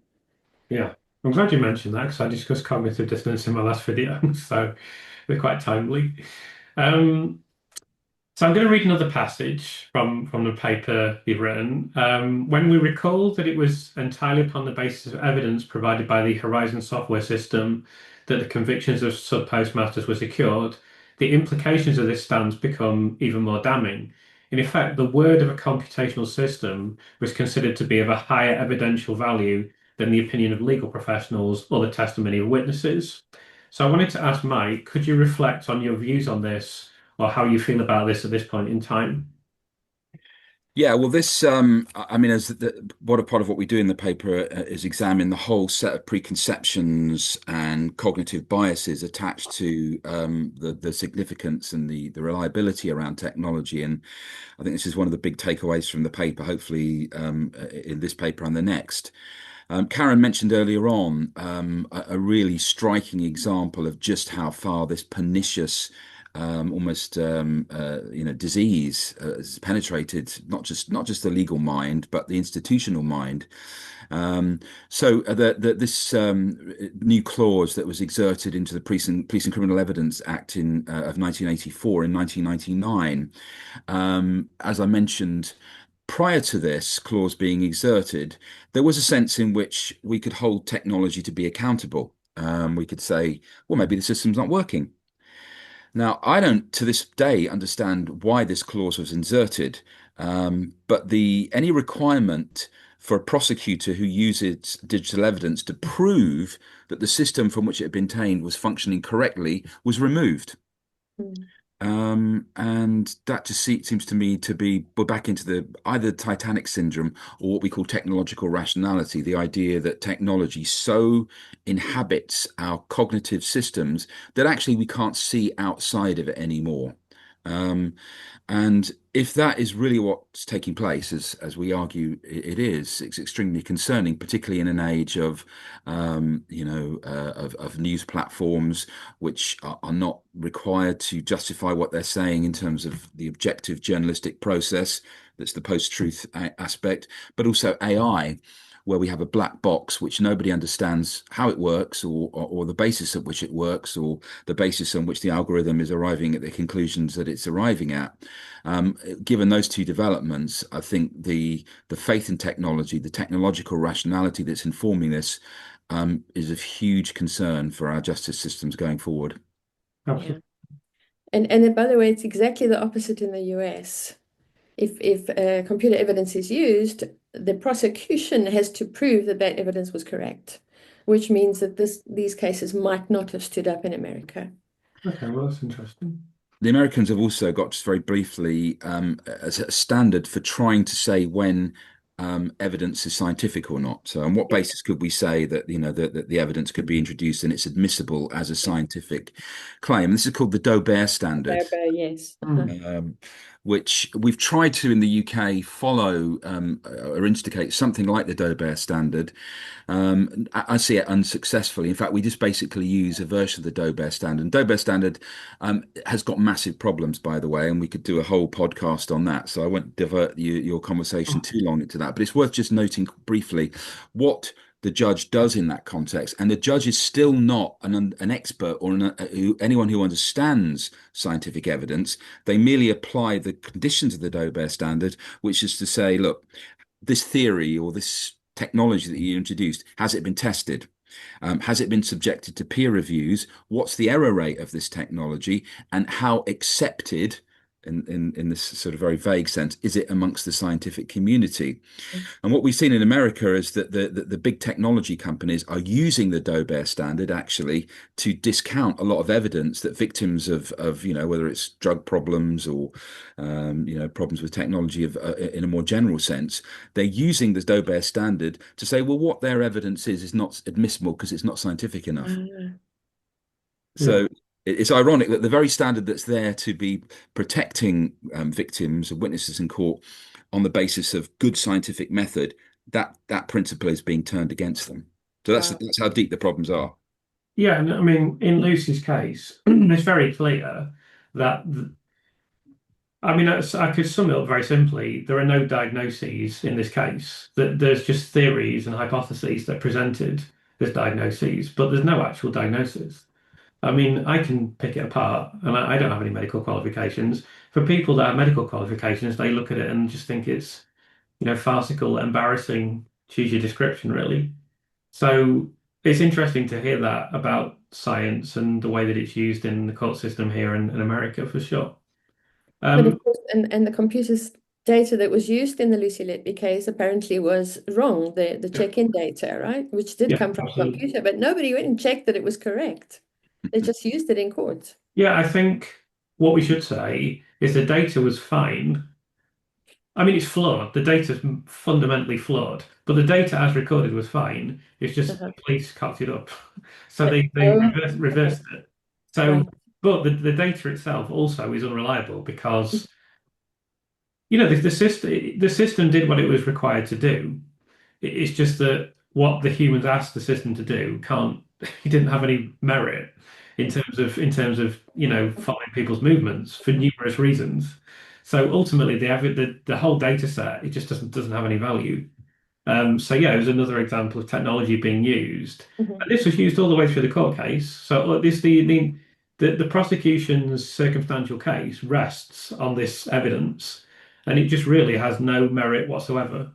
Yeah, I'm glad you mentioned that because I discussed cognitive dissonance in my last video, so they're quite timely. Um, so I'm going to read another passage from the paper you've written. When we recall that it was entirely upon the basis of evidence provided by the Horizon software system that the convictions of sub-postmasters were secured, the implications of this stance become even more damning. In effect, the word of a computational system was considered to be of a higher evidential value than the opinion of legal professionals or the testimony of witnesses. So I wanted to ask Mike, could you reflect on your views on this or how you feel about this at this point in time? Yeah, well, this, I mean, what a part of what we do in the paper is examine the whole set of preconceptions and cognitive biases attached to the significance and the reliability around technology. And I think this is one of the big takeaways from the paper, hopefully in this paper and the next. Karen mentioned earlier on a really striking example of just how far this pernicious almost disease has penetrated not just the legal mind but the institutional mind. This new clause that was exerted into the Police and Criminal Evidence Act of 1984 in 1999, as I mentioned. Prior to this clause being exerted, there was a sense in which we could hold technology to be accountable. We could say, well, maybe the system's not working. Now, I don't to this day understand why this clause was inserted, but any requirement for a prosecutor who uses digital evidence to prove that the system from which it had been obtained was functioning correctly was removed. Mm. And that just seems to me to be we're back into either the Titanic syndrome or what we call technological rationality, the idea that technology so inhabits our cognitive systems that actually we can't see outside of it anymore. And if that is really what's taking place, as we argue it is, it's extremely concerning, particularly in an age of news platforms which are not required to justify what they're saying in terms of the objective journalistic process. That's the post-truth aspect, but also AI, where we have a black box which nobody understands how it works or the basis at which it works or the basis on which the algorithm is arriving at the conclusions that it's arriving at. Given those two developments, I think the faith in technology, the technological rationality that's informing this is of huge concern for our justice systems going forward. Yeah. And by the way, it's exactly the opposite in the US. If computer evidence is used, the prosecution has to prove that that evidence was correct, which means that these cases might not have stood up in America. Okay, well, that's interesting. The Americans have also got, just very briefly, as a standard for trying to say when evidence is scientific or not. So on what basis could we say that that the evidence could be introduced and it's admissible as a scientific claim? This is called the Doe-Bear standard. Yes. Which we've tried to in the UK follow or instigate something like the Doe-Bear standard. I see it unsuccessfully. In fact, we just basically use a version of the Doe-Bear standard. And Doe-Bear standard has got massive problems, by the way, and we could do a whole podcast on that. So I won't divert your conversation too long into that. But it's worth just noting briefly what the judge does in that context. And the judge is still not an expert or anyone who understands scientific evidence. They merely apply the conditions of the Doe-Bear standard, which is to say, look, this theory or this technology that you introduced, has it been tested? Has it been subjected to peer reviews? What's the error rate of this technology? And how accepted, in this sort of very vague sense, is it amongst the scientific community? And what we've seen in America is that the big technology companies are using the Doe-Bear standard actually to discount a lot of evidence that victims of whether it's drug problems or problems with technology in a more general sense, they're using the Doe-Bear standard to say, well, what their evidence is not admissible because it's not scientific enough. So it's ironic that the very standard that's there to be protecting victims and witnesses in court on the basis of good scientific method, that principle is being turned against them. So Wow. that's how deep the problems are. Yeah, and I mean, in Lucy's case, it's very clear that, I mean, I could sum it up very simply. There are no diagnoses in this case. That there's just theories and hypotheses that are presented as diagnoses, but there's no actual diagnosis. I mean, I can pick it apart, and I don't have any medical qualifications. For people that have medical qualifications, they look at it and just think it's, farcical, embarrassing, choose your description, really. So it's interesting to hear that about science and the way that it's used in the court system here in America, for sure. But of Um, course, and the computer's data that was used in the Lucy Letby case apparently was wrong, the yeah, check-in data, right? Which did yeah, come from a absolutely. computer, but nobody went and checked that it was correct. They just used it in court. Yeah, I think what we should say is the data was fine. I mean, it's flawed. The data's fundamentally flawed, but the data as recorded was fine. It's just Uh-huh. the police cocked it up. So they Oh, okay, reversed it. So, right. but the data itself also is unreliable because, the system did what it was required to do. It's just that what the humans asked the system to do can't, it didn't have any merit in terms of following people's movements for numerous reasons. So ultimately, the whole data set, it just doesn't have any value. So yeah, it was another example of technology being used, Mhm. and this was used all the way through the court case. So look, the prosecution's circumstantial case rests on this evidence, and it just really has no merit whatsoever.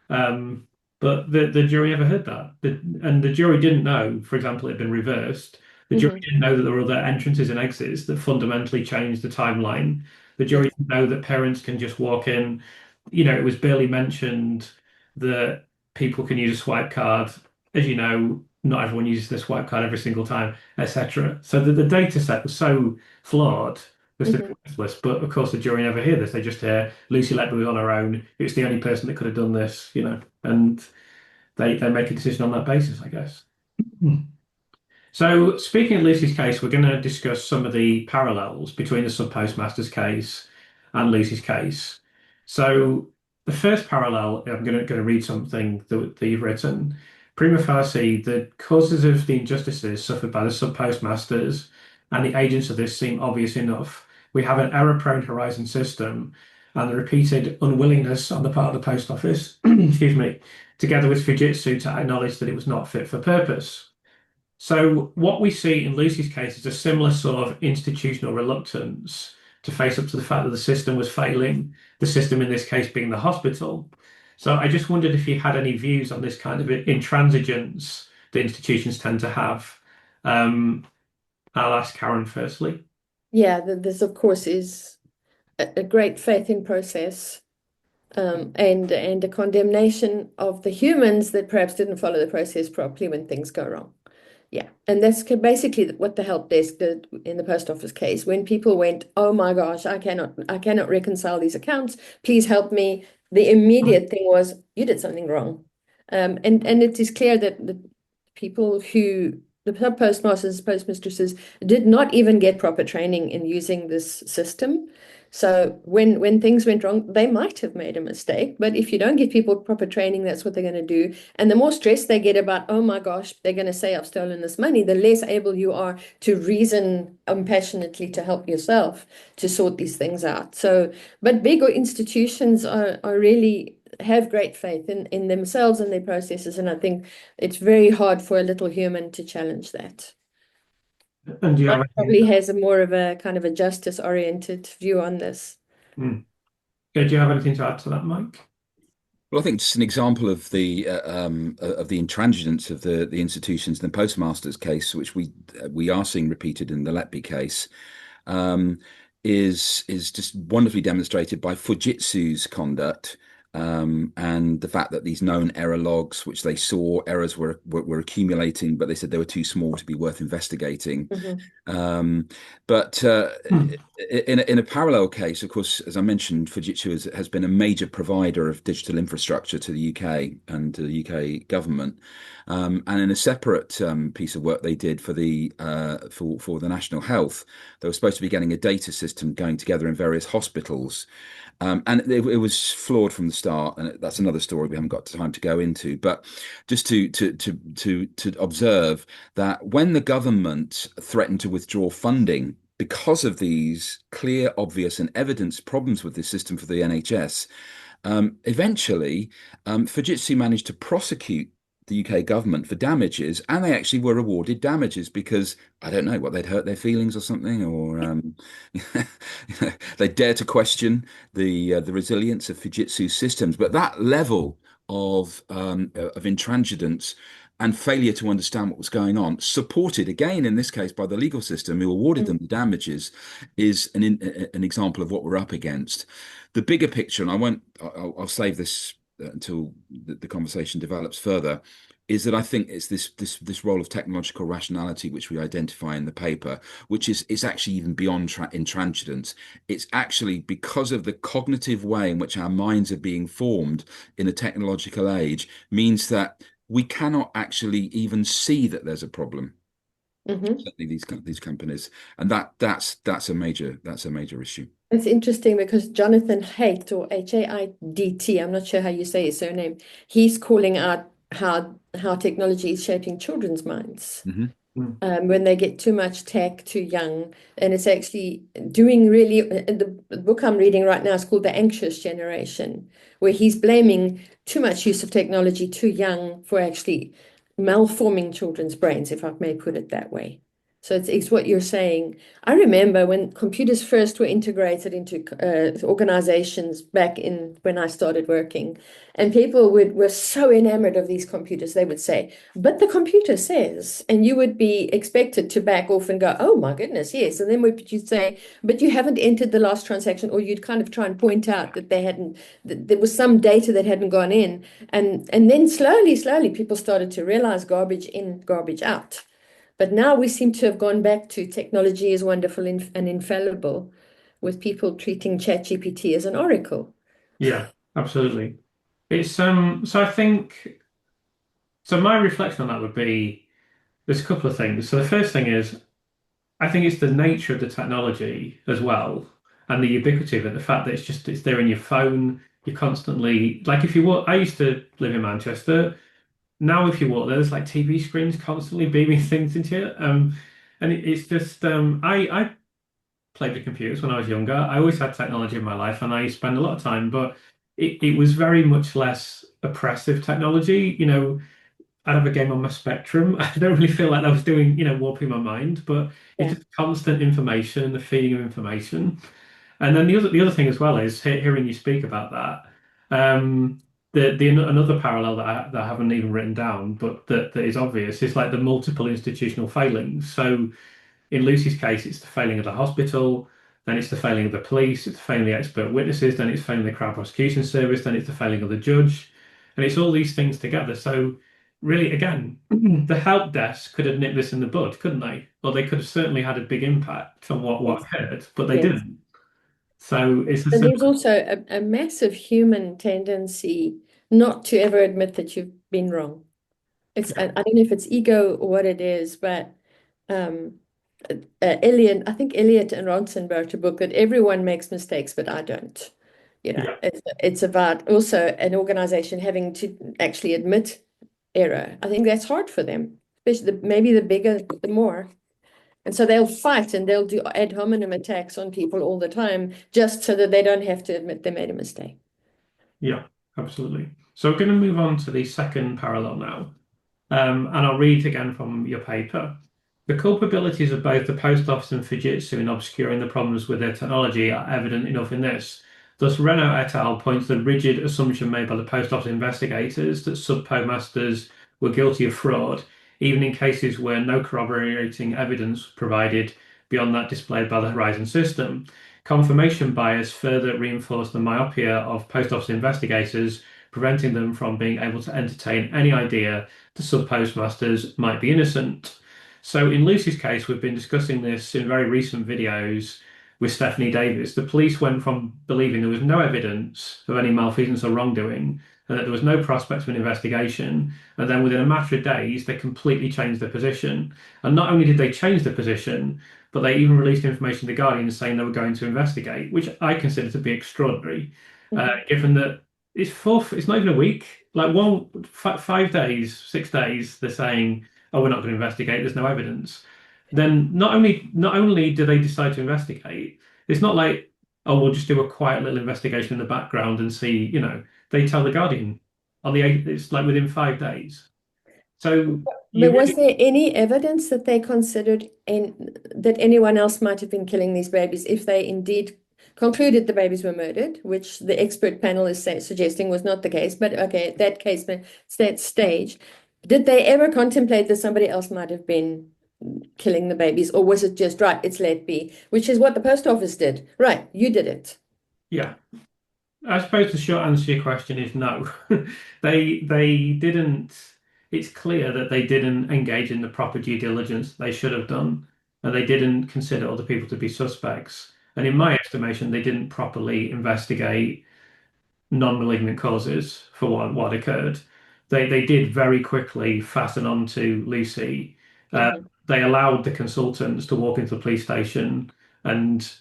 Um, but the jury never heard that. And the jury didn't know, for example, it had been reversed. The jury Mhm. didn't know that there were other entrances and exits that fundamentally changed the timeline. The jury Yes. didn't know that parents can just walk in. It was barely mentioned that people can use a swipe card. As you know, not everyone uses the swipe card every single time, etc. So the data set was so flawed, was Mhm. worthless. But of course, the jury never hear this. They just hear Lucy Letby was on her own. It was the only person that could have done this, and they make a decision on that basis, I guess. So, speaking of Lucy's case, we're going to discuss some of the parallels between the sub postmaster's case and Lucy's case. So, the first parallel, I'm going to read something that you've written. Prima facie, the causes of the injustices suffered by the sub postmasters and the agents of this seem obvious enough. We have an error-prone horizon system and the repeated unwillingness on the part of the post office, excuse me, together with Fujitsu to acknowledge that it was not fit for purpose. So what we see in Lucy's case is a similar sort of institutional reluctance to face up to the fact that the system was failing, the system in this case being the hospital. So I just wondered if you had any views on this kind of intransigence that institutions tend to have. I'll ask Karen firstly. Yeah, this of course is a great faith in process, and a condemnation of the humans that perhaps didn't follow the process properly when things go wrong. Yeah, and that's basically what the help desk did in the post office case. When people went, "Oh my gosh, I cannot reconcile these accounts. Please help me." The immediate thing was, "You did something wrong," and it is clear that the people who the postmasters, postmistresses did not even get proper training in using this system. So when things went wrong, they might have made a mistake. But if you don't give people proper training, that's what they're going to do. And the more stress they get about, oh my gosh, they're going to say I've stolen this money, the less able you are to reason compassionately to help yourself to sort these things out. So, but bigger institutions are really have great faith in themselves and their processes. And I think it's very hard for a little human to challenge that. And do you Mike have anything? probably has a more of a kind of a justice-oriented view on this. Hmm. Yeah, do you have anything to add to that, Mike? Well, I think just an example of the intransigence of the institutions in the postmaster's case, which we are seeing repeated in the Letby case, um, is just wonderfully demonstrated by Fujitsu's conduct and the fact that these known error logs, which they saw errors were accumulating, but they said they were too small to be worth investigating. Mhm. Um, but Hmm. in a parallel case, of course, as I mentioned, Fujitsu has been a major provider of digital infrastructure to the UK and to the UK government. And in a separate piece of work they did for the National Health, they were supposed to be getting a data system going together in various hospitals. And it was flawed from the start, and that's another story we haven't got time to go into. But just to observe that when the government threatened to withdraw funding because of these clear, obvious, and evidence problems with this system for the NHS, eventually Fujitsu managed to prosecute the UK government for damages, and they actually were awarded damages because I don't know what they'd hurt their feelings or something, or they dare to question the resilience of Fujitsu systems. But that level of intransigence and failure to understand what was going on, supported again in this case by the legal system who awarded them the damages, is an example of what we're up against. The bigger picture, and I'll save this until the conversation develops further, is that I think it's this role of technological rationality which we identify in the paper, which is actually even beyond intransigence. It's actually because of the cognitive way in which our minds are being formed in a technological age, means that we cannot actually even see that there's a problem. Mhm. Certainly these companies, and that's a major issue. It's interesting because Jonathan Haidt, or Haidt, I'm not sure how you say his surname, he's calling out how technology is shaping children's minds. Hmm. Hmm. When they get too much tech too young. And it's actually doing really, the book I'm reading right now is called The Anxious Generation, where he's blaming too much use of technology too young for actually malforming children's brains, if I may put it that way. So it's what you're saying. I remember when computers first were integrated into organizations back in when I started working, and people were so enamored of these computers, they would say, but the computer says, and you would be expected to back off and go, oh my goodness, yes. And then you'd say, but you haven't entered the last transaction, or you'd kind of try and point out that that there was some data that hadn't gone in. And then slowly, people started to realize garbage in, garbage out. But now we seem to have gone back to technology is wonderful and infallible, with people treating ChatGPT as an oracle. Yeah, absolutely. It's so I think so my reflection on that would be there's a couple of things. So the first thing is I think it's the nature of the technology as well, and the ubiquity of it, the fact that it's there in your phone, you're constantly like if you walk I used to live in Manchester. Now if you walk there, there's like TV screens constantly beaming things into you. And it's just I played with computers when I was younger. I always had technology in my life and I spend a lot of time, but it was very much less oppressive technology. I'd have a game on my Spectrum. I don't really feel like I was doing, warping my mind, but it's Yeah. just constant information and the feeding of information. And then the other thing as well is hearing you speak about that. Another parallel that I haven't even written down, but that is obvious, is like the multiple institutional failings. So in Lucy's case, it's the failing of the hospital, then it's the failing of the police, it's the failing of the expert witnesses, then it's failing the Crown Prosecution Service, then it's the failing of the judge, and it's all these things together. So really, again, the help desk could have nipped this in the bud, couldn't they? Or they could have certainly had a big impact on what Yes. occurred, but they Yes. didn't. So it's a But there's simple, also a massive human tendency not to ever admit that you've been wrong. I don't know if it's ego or what it is, but um, I think Eliot and Ronson wrote a book that everyone makes mistakes, but I don't. yeah, It's about also an organization having to actually admit error. I think that's hard for them, especially maybe the bigger, the more. And so they'll fight and they'll do ad hominem attacks on people all the time just so that they don't have to admit they made a mistake. yeah, absolutely. So we're going to move on to the second parallel now. And I'll read again from your paper. The culpabilities of both the Post Office and Fujitsu in obscuring the problems with their technology are evident enough in this. Thus, Renaud et al. Points to the rigid assumption made by the Post Office investigators that sub-postmasters were guilty of fraud, even in cases where no corroborating evidence was provided beyond that displayed by the Horizon system. Confirmation bias further reinforced the myopia of post office investigators, preventing them from being able to entertain any idea the sub postmasters might be innocent. So, in Lucy's case, we've been discussing this in very recent videos with Stephanie Davis. The police went from believing there was no evidence of any malfeasance or wrongdoing and that there was no prospect of an investigation. And then within a matter of days, they completely changed their position. And not only did they change their position, but they even released information to the Guardian saying they were going to investigate, which I consider to be extraordinary, given that it's not even a week. Like 5 days, 6 days, they're saying, "Oh, we're not going to investigate. There's no evidence." Then not only do they decide to investigate, it's not like, "Oh, we'll just do a quiet little investigation in the background and see." They tell the Guardian on the 8th. It's like within 5 days. So you But was really, there any evidence that they considered that anyone else might have been killing these babies if they indeed concluded the babies were murdered, which the expert panel is suggesting was not the case, but okay, that case, that stage, did they ever contemplate that somebody else might have been killing the babies, or was it just right, it's Letby, which is what the post office did. Right, you did it. yeah. I suppose the short answer to your question is no. They didn't. It's clear that they didn't engage in the proper due diligence they should have done, and they didn't consider other people to be suspects. And in my estimation, they didn't properly investigate non-malignant causes for what occurred. They did very quickly fasten on to Lucy. They allowed the consultants to walk into the police station and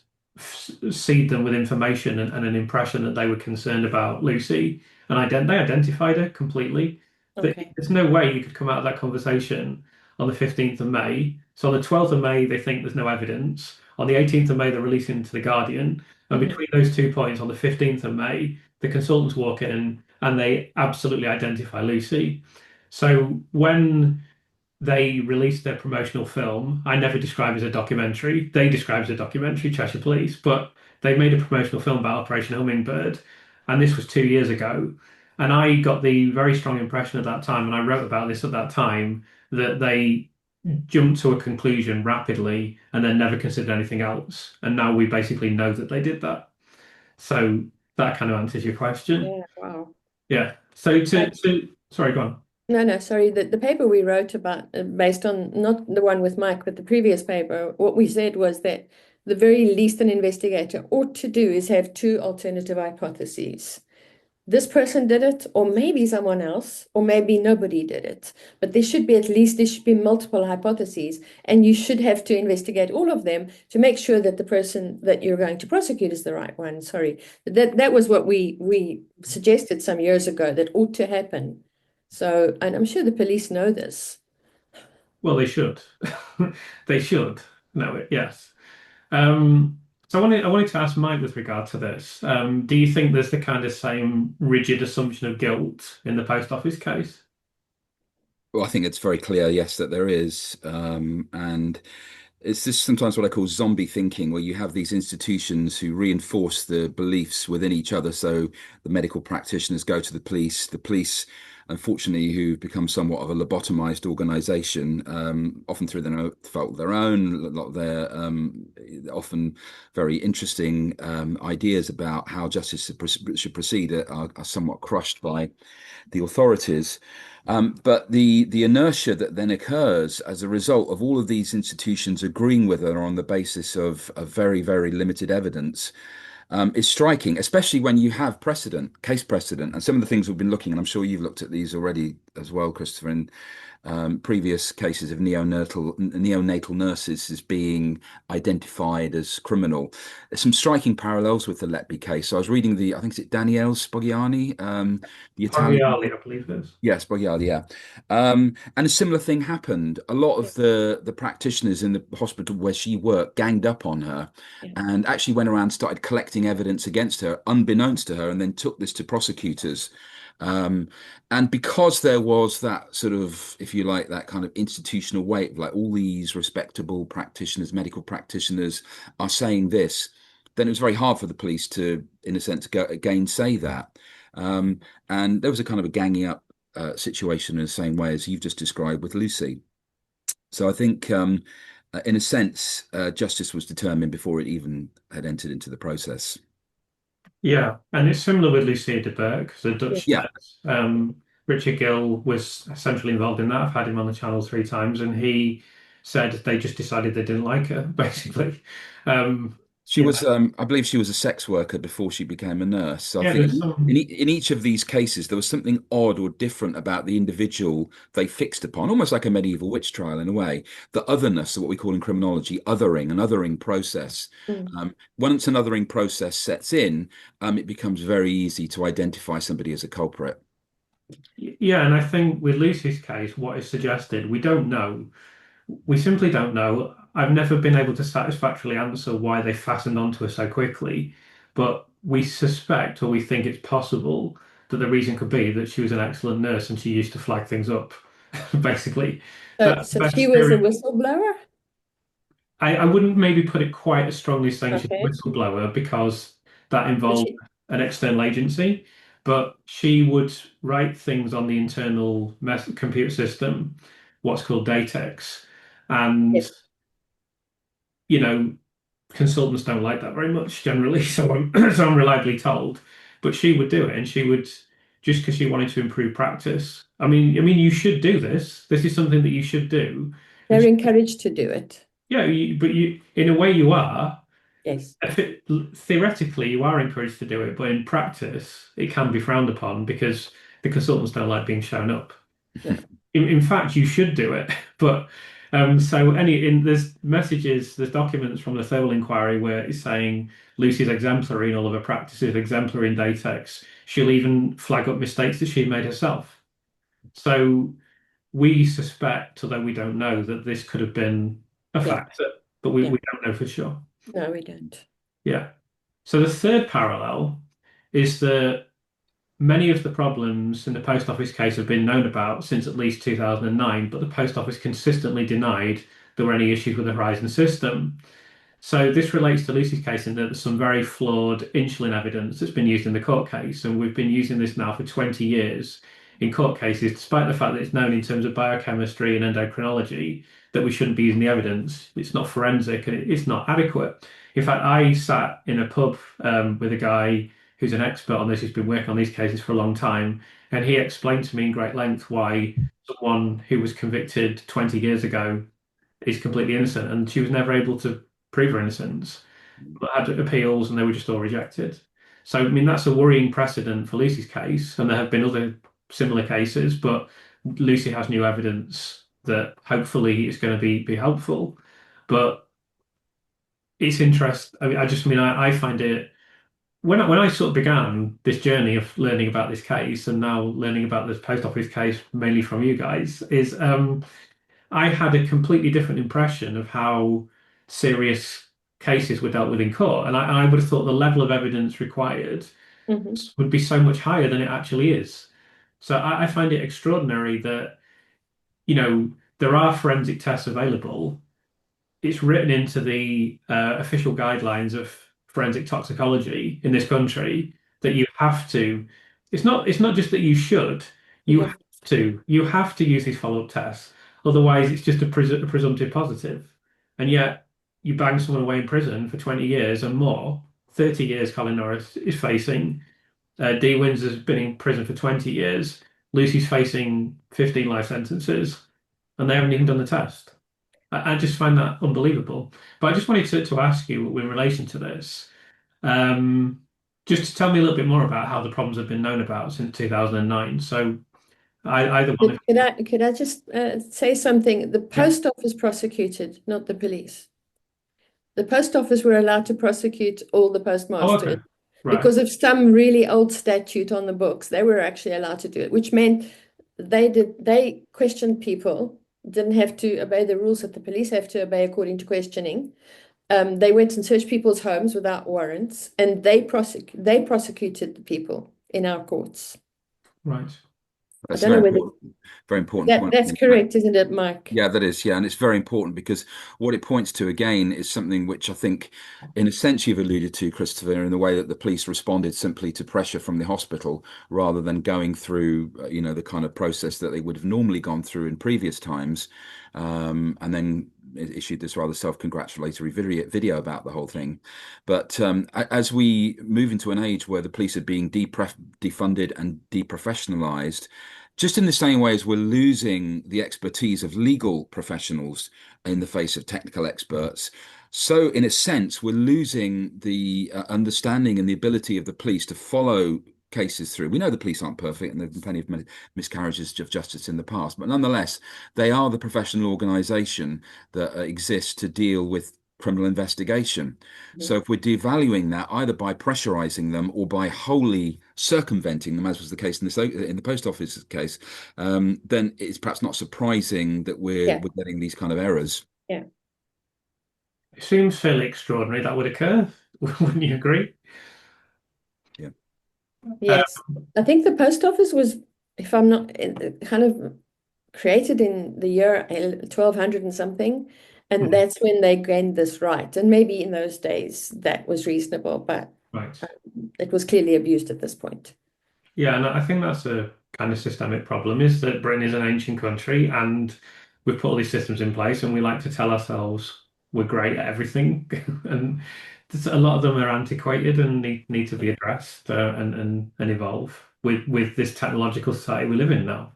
seed them with information and an impression that they were concerned about Lucy, and they identified her completely. Okay. There's no way you could come out of that conversation on the 15th of May. So on the 12th of May, they think there's no evidence. On the 18th of May, they're releasing to the Guardian. And between those 2 points, on the 15th of May, the consultants walk in and they absolutely identify Lucy. So when they released their promotional film, I never describe it as a documentary. They describe it as a documentary, Cheshire Police, but they made a promotional film about Operation Hummingbird, and this was 2 years ago. And I got the very strong impression at that time, and I wrote about this at that time, that they jumped to a conclusion rapidly and then never considered anything else. And now we basically know that they did that. So that kind of answers your question. Yeah, wow. Yeah. So sorry, go on. No, sorry. The paper we wrote about, based on not the one with Mike, but the previous paper, what we said was that the very least an investigator ought to do is have two alternative hypotheses. This person did it, or maybe someone else, or maybe nobody did it. But there should be multiple hypotheses, and you should have to investigate all of them to make sure that the person that you're going to prosecute is the right one. Sorry. That was what we suggested some years ago that ought to happen. So, and I'm sure the police know this. Well, they should. They should know it, yes. So I wanted to ask Mike with regard to this. Do you think there's the kind of same rigid assumption of guilt in the post office case? Well, I think it's very clear, yes, that there is. And it's just sometimes what I call zombie thinking, where you have these institutions who reinforce the beliefs within each other. So the medical practitioners go to the police, unfortunately, who become somewhat of a lobotomized organization, often through no fault of their own. A lot of their often very interesting ideas about how justice should proceed are somewhat crushed by the authorities. But the inertia that then occurs as a result of all of these institutions agreeing with her on the basis of very, very limited evidence is striking, especially when you have case precedent. And some of the things we've been looking, and I'm sure you've looked at these already as well, Christopher, in previous cases of neonatal nurses as being identified as criminal. There's some striking parallels with the Letby case. So I was reading I think it's Daniele Spogliani, the Italian. Unreliable, I believe it is. Yes, Spogliani, yeah. And a similar thing happened. A lot of the practitioners in the hospital where she worked ganged up on her and actually went around, started collecting evidence against her, unbeknownst to her, and then took this to prosecutors. And because there was that sort of, if you like, that kind of institutional weight, like all these respectable practitioners, medical practitioners are saying this, then it was very hard for the police to, in a sense, gainsay that. And there was a kind of a ganging up situation in the same way as you've just described with Lucy. So I think in a sense, justice was determined before it even had entered into the process. Yeah, and it's similar with Lucy Letby, the Dutch Yeah, nurse. Richard Gill was essentially involved in that. I've had him on the channel 3 times, and he said they just decided they didn't like her, basically. Um, she you know, was, I believe she was a sex worker before she became a nurse. So I yeah, think there's some. in each of these cases, there was something odd or different about the individual they fixed upon, almost like a medieval witch trial in a way. The otherness, what we call in criminology, othering, an othering process. Mm. Once an othering process sets in, it becomes very easy to identify somebody as a culprit. Yeah, and I think with Lucy's case, what is suggested, we don't know. We simply don't know. I've never been able to satisfactorily answer why they fastened onto her so quickly, but we suspect or we think it's possible that the reason could be that she was an excellent nurse and she used to flag things up. Basically, that's the So best she was a theory. whistleblower? I wouldn't maybe put it quite as strongly saying she's a Okay. whistleblower because that But involved she, an external agency, but she would write things on the internal computer system, what's called datex, and yes. you know consultants don't like that very much generally, so so I'm reliably told. But she would do it, and she would just because she wanted to improve practice. I mean, you should do this. This is something that you should do. And They're encouraged to do it. yeah, but in a way, you are. Yes. If it, theoretically, you are encouraged to do it, but in practice, it can be frowned upon because the consultants don't like being shown up. No. In fact, you should do it. But so there's messages, there's documents from the Thirlwell inquiry where it's saying Lucy's exemplary in all of her practices, exemplary in datex. She'll even flag up mistakes that she made herself. So we suspect, although we don't know, that this could have been a Yeah. factor, but we Yeah. don't know for sure. No, we don't. Yeah. So the third parallel is that many of the problems in the post office case have been known about since at least 2009, but the post office consistently denied there were any issues with the Horizon system. So this relates to Lucy's case in that there's some very flawed insulin evidence that's been used in the court case, and we've been using this now for 20 years in court cases, despite the fact that it's known in terms of biochemistry and endocrinology that we shouldn't be using the evidence. It's not forensic and it's not adequate. In fact, I sat in a pub with a guy who's an expert on this, who's been working on these cases for a long time, and he explained to me in great length why someone who was convicted 20 years ago is completely innocent, and she was never able to prove her innocence. But had appeals, and they were just all rejected. So, I mean, that's a worrying precedent for Lucy's case, and there have been other similar cases, but Lucy has new evidence that hopefully is going to be helpful. But it's interest. I find it when I sort of began this journey of learning about this case and now learning about this post office case mainly from you guys is I had a completely different impression of how serious cases were dealt with in court, and I would have thought the level of evidence required Hmm. would be so much higher than it actually is. So I find it extraordinary that there are forensic tests available. It's written into the official guidelines of forensic toxicology in this country that you have to. It's not just that you should. You You have have to. You have to use these follow-up tests. Otherwise, it's just a presumptive positive. And yet, you bang someone away in prison for 20 years and more. 30 years, Colin Norris is facing. Dee Wins has been in prison for 20 years. Lucy's facing 15 life sentences, and they haven't even done the test. I just find that unbelievable. But I just wanted to ask you in relation to this, um, just to tell me a little bit more about how the problems have been known about since 2009. So either one of Could I just say something? The yeah. post office prosecuted, not the police. The post office were allowed to prosecute all the Oh, postmasters okay. Right. because of some really old statute on the books. They were actually allowed to do it, which meant they questioned people, didn't have to obey the rules that the police have to obey according to questioning. They went and searched people's homes without warrants, and they prosecuted the people in our courts. Right. I That's a don't know whether very important point. that's correct, isn't it, Mike? Yeah, that is. Yeah, and it's very important because what it points to again is something which I think, in a sense, you've alluded to, Christopher, in the way that the police responded simply to pressure from the hospital rather than going through, the kind of process that they would have normally gone through in previous times, and then issued this rather self-congratulatory video about the whole thing. But as we move into an age where the police are being defunded and deprofessionalized, just in the same way as we're losing the expertise of legal professionals in the face of technical experts, so in a sense, we're losing the understanding and the ability of the police to follow cases through. We know the police aren't perfect and there have been plenty of miscarriages of justice in the past, but nonetheless, they are the professional organization that exists to deal with criminal investigation. So if we're devaluing that either by pressurizing them or by wholly circumventing them, as was the case in the post office case, then it's perhaps not surprising that we're getting these kind of errors. Yeah. It seems fairly extraordinary that would occur. Wouldn't you agree? Yeah. Yes. I think the post office was, if I'm not, kind of created in the year 1200 and something. And that's when they gained this right. And maybe in those days that was reasonable, but Right. it was clearly abused at this point. Yeah, and I think that's a kind of systemic problem, is that Britain is an ancient country and we've put all these systems in place and we like to tell ourselves we're great at everything. And a lot of them are antiquated and need to be addressed and evolve with this technological society we live in now.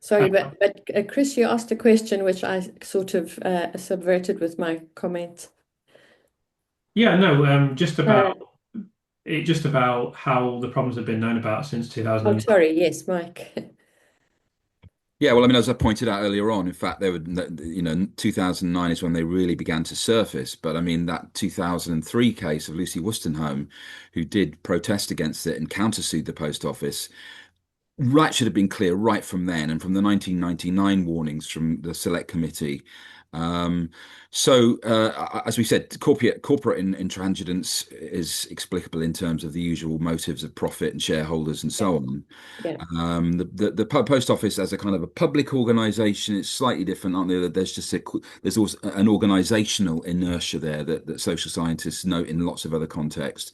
Sorry, but Chris, you asked a question which I sort of subverted with my comment. Yeah, no, just about how the problems have been known about since 2000. Oh, sorry, yes, Mike. Yeah, well, I mean, as I pointed out earlier on, in fact, 2009 is when they really began to surface. But I mean, that 2003 case of Lucy Letby, who did protest against it and countersued the post office, right, should have been clear right from then and from the 1999 warnings from the Select Committee. As we said, corporate intransigence is explicable in terms of the usual motives of profit and shareholders and so on. Yeah. The post office as a kind of a public organization, it's slightly different, aren't there? There's also an organizational inertia there that social scientists note in lots of other contexts.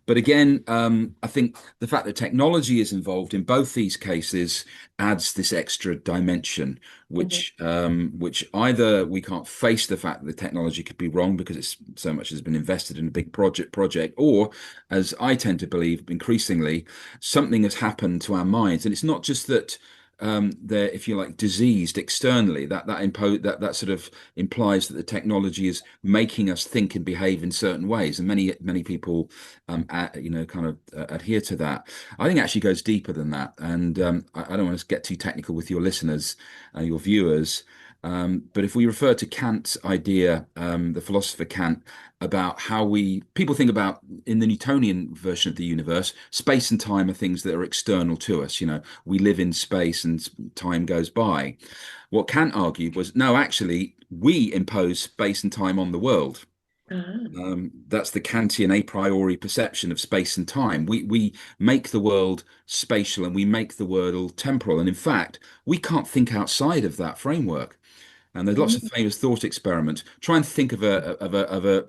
But again, I think the fact that technology is involved in both these cases adds this extra dimension, which either we can't face the fact that the technology could be wrong because it's so much has been invested in a big project, or, as I tend to believe increasingly, something has happened to our minds, and it's not just that they're, if you like, diseased externally. That sort of implies that the technology is making us think and behave in certain ways, and many people, kind of adhere to that. I think it actually goes deeper than that, and I don't want to get too technical with your listeners, your viewers. But if we refer to Kant's idea, the philosopher Kant, about how people think about in the Newtonian version of the universe, space and time are things that are external to us. We live in space and time goes by. What Kant argued was, no, actually, we impose space and time on the world. That's the Kantian a priori perception of space and time. We make the world spatial and we make the world temporal. And in fact, we can't think outside of that framework. And there's lots of famous thought experiments. Try and think of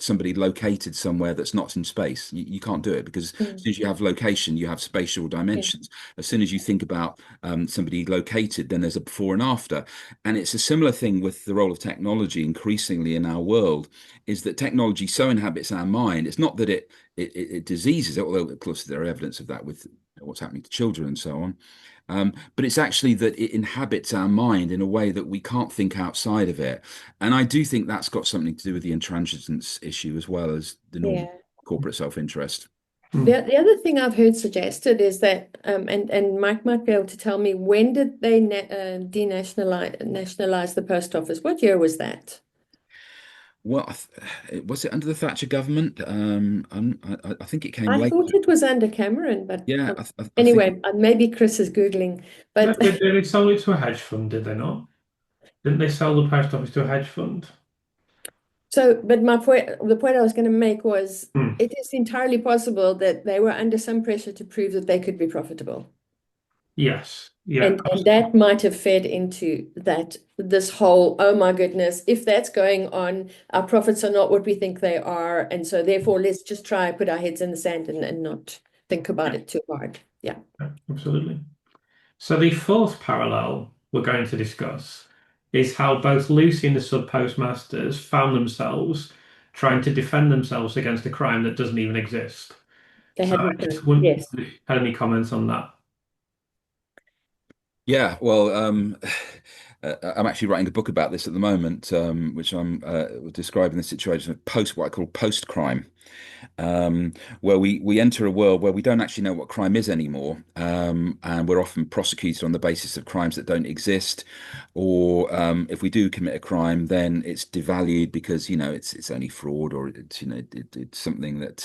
somebody located somewhere that's not in space. You can't do it because as soon as you have location, you have spatial dimensions. As soon as you think about somebody located, then there's a before and after. And it's a similar thing with the role of technology increasingly in our world, is that technology so inhabits our mind. It's not that it diseases it, although of course there are evidence of that with what's happening to children and so on. But it's actually that it inhabits our mind in a way that we can't think outside of it. And I do think that's got something to do with the intransigence issue as well as the normal corporate self-interest. The other thing I've heard suggested is that, and Mike might be able to tell me, when did they nationalize the post office? What year was that? Well, was it under the Thatcher government? I think it came I later. thought it was under Cameron, but Yeah. anyway, maybe Chris is Googling. But They sold it to a hedge fund, did they not? Didn't they sell the post office to a hedge fund? So, but the point I was going to make was, it is entirely possible that they were under some pressure to prove that they could be profitable. Yes. Yeah. And that might have fed into this whole, oh my goodness, if that's going on, our profits are not what we think they are. And so therefore, let's just try put our heads in the sand and not think about it too hard. Yeah. Absolutely. So the fourth parallel we're going to discuss is how both Lucy and the sub postmasters found themselves trying to defend themselves against a crime that doesn't even exist. They So I hadn't just done. wouldn't Yes. had any comments on that. Yeah, well, I'm actually writing a book about this at the moment, which I'm describing the situation of what I call post-crime, um, where we enter a world where we don't actually know what crime is anymore, and we're often prosecuted on the basis of crimes that don't exist, or if we do commit a crime, then it's devalued because it's only fraud, or it's something that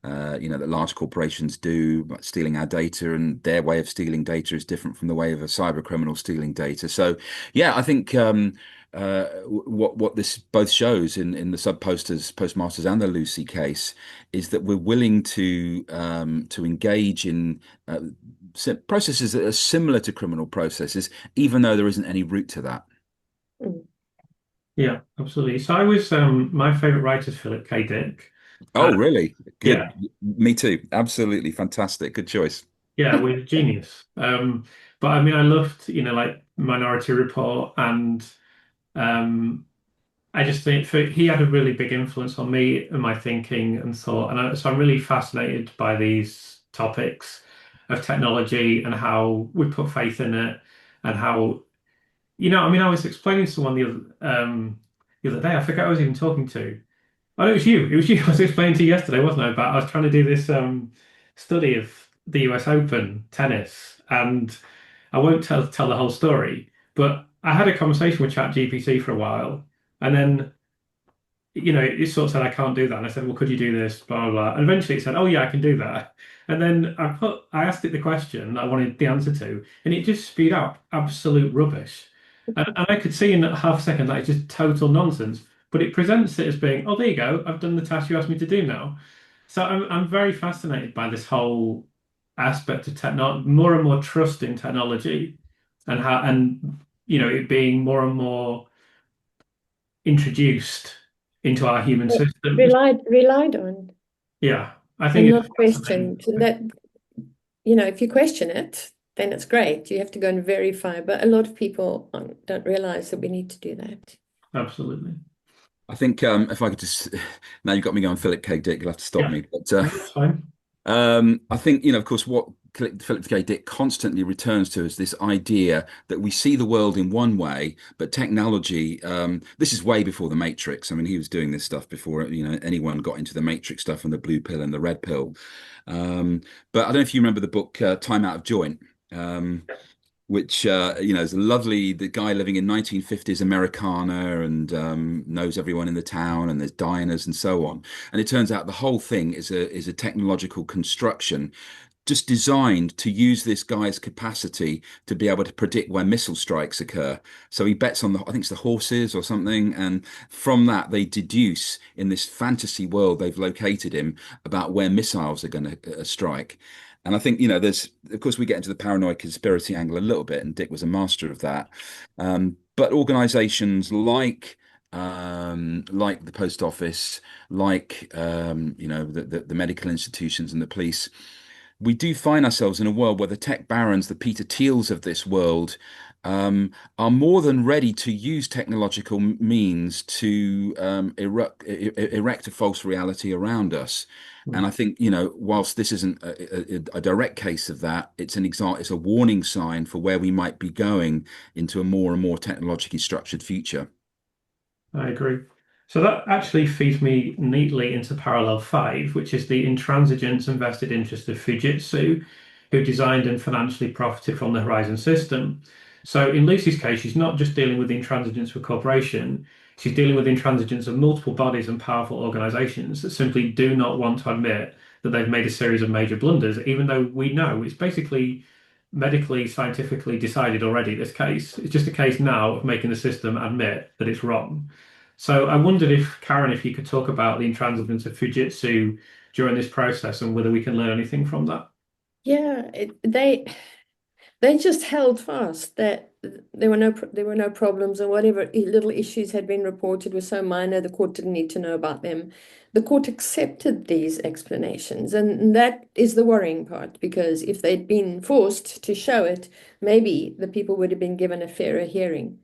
that large corporations do, like stealing our data, and their way of stealing data is different from the way of a cyber criminal stealing data. So, yeah, I think. What this both shows in the postmasters and the Lucy case is that we're willing to engage in processes that are similar to criminal processes, even though there isn't any root to that. Mm. Yeah, absolutely. So I was my favorite writer is Philip K. Dick. Uh, Oh, really? Good. yeah, Me too. Absolutely fantastic. Good choice. yeah, with genius. But I mean, I loved like Minority Report, and um, I just think he had a really big influence on me and my thinking and thought, and so I'm really fascinated by these topics of technology and how we put faith in it, and how I mean, I was explaining to someone the other day. I forget who I was even talking to. Oh, no, it was you. It was you. I was explaining to you yesterday, wasn't I? But I was trying to do this study of the US Open tennis, and I won't tell the whole story. But I had a conversation with ChatGPT for a while, and then it sort of said I can't do that, and I said, well, could you do this? Blah blah blah. And eventually it said, oh yeah, I can do that. And then I asked it the question that I wanted the answer to, and it just spewed out absolute rubbish. And I could see in a half a second that it's just total nonsense. But it presents it as being, oh, there you go, I've done the task you asked me to do now. So I'm very fascinated by this whole aspect of technology, more and more trust in technology, and how it being more and more introduced into our human Yes. systems. Relied on Yeah, I think and it's not fascinating. questioned. And that, if you question it, then it's great. You have to go and verify. But a lot of people don't realize that we need to do that. Absolutely. I think if I could just now you've got me going Philip K. Dick, you'll have to stop Yeah, me. But no, that's fine. I think, of course, what Philip K. Dick constantly returns to is this idea that we see the world in one way, but technology, this is way before the Matrix. I mean, he was doing this stuff before, anyone got into the Matrix stuff and the blue pill and the red pill. But I don't know if you remember the book Time Out of Joint. Which is lovely. The guy living in 1950s Americana and knows everyone in the town, and there's diners and so on. And it turns out the whole thing is a technological construction, just designed to use this guy's capacity to be able to predict where missile strikes occur. So he bets on I think it's the horses or something, and from that they deduce in this fantasy world they've located him about where missiles are going to strike. And I think, there's, of course, we get into the paranoid conspiracy angle a little bit, and Dick was a master of that. But organizations like the post office, like, the medical institutions and the police, we do find ourselves in a world where the tech barons, the Peter Thiels of this world, are more than ready to use technological means to erect a false reality around us. And I think, whilst this isn't a direct case of that, it's it's a warning sign for where we might be going into a more and more technologically structured future. I agree. So that actually feeds me neatly into parallel five, which is the intransigence and vested interest of Fujitsu, who designed and financially profited from the Horizon system. So in Lucy's case, she's not just dealing with the intransigence of a corporation, she's dealing with the intransigence of multiple bodies and powerful organizations that simply do not want to admit that they've made a series of major blunders, even though we know it's basically medically, scientifically decided already, this case. It's just a case now of making the system admit that it's wrong. So I wondered if, Karen, if you could talk about the intransigence of Fujitsu during this process and whether we can learn anything from that. Yeah, they just held fast that there were no problems, and whatever little issues had been reported were so minor the court didn't need to know about them. The court accepted these explanations, and that is the worrying part, because if they'd been forced to show it, maybe the people would have been given a fairer hearing.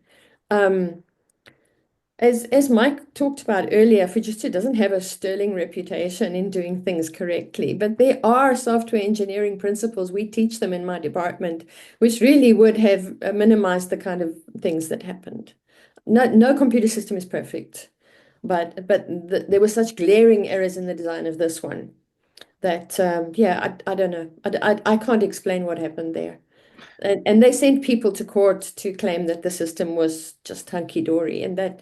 As Mike talked about earlier, Fujitsu doesn't have a sterling reputation in doing things correctly, but there are software engineering principles we teach them in my department, which really would have minimized the kind of things that happened. No computer system is perfect, but there were such glaring errors in the design of this one that yeah, I don't know. I can't explain what happened there. And they sent people to court to claim that the system was just hunky-dory, and that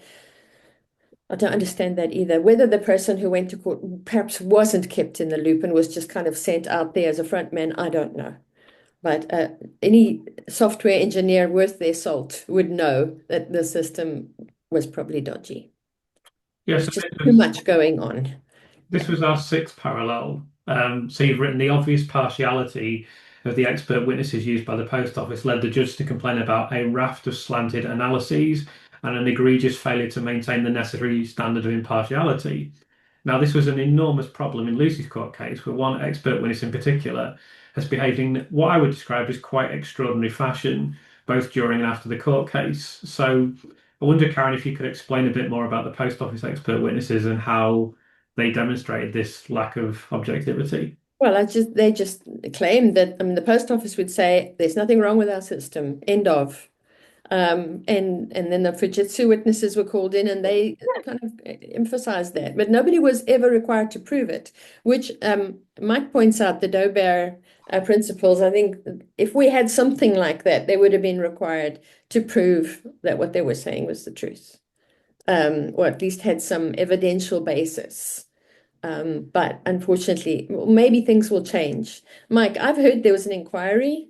I don't understand that either. Whether the person who went to court perhaps wasn't kept in the loop and was just kind of sent out there as a front man, I don't know. But any software engineer worth their salt would know that the system was probably dodgy. Yeah, There's so just too much going on. this was our sixth parallel. So you've written the obvious partiality of the expert witnesses used by the post office led the judge to complain about a raft of slanted analyses and an egregious failure to maintain the necessary standard of impartiality. Now, this was an enormous problem in Lucy's court case, where one expert witness in particular has behaved in what I would describe as quite extraordinary fashion, both during and after the court case. So I wonder, Karen, if you could explain a bit more about the post office expert witnesses and how they demonstrated this lack of objectivity. Well, they just claimed that, I mean, the post office would say there's nothing wrong with our system, end of. And then the Fujitsu witnesses were called in and they kind of emphasized that. But nobody was ever required to prove it, which Mike points out the Dober principles. I think if we had something like that, they would have been required to prove that what they were saying was the truth, or at least had some evidential basis. But unfortunately, maybe things will change. Mike, I've heard there was an inquiry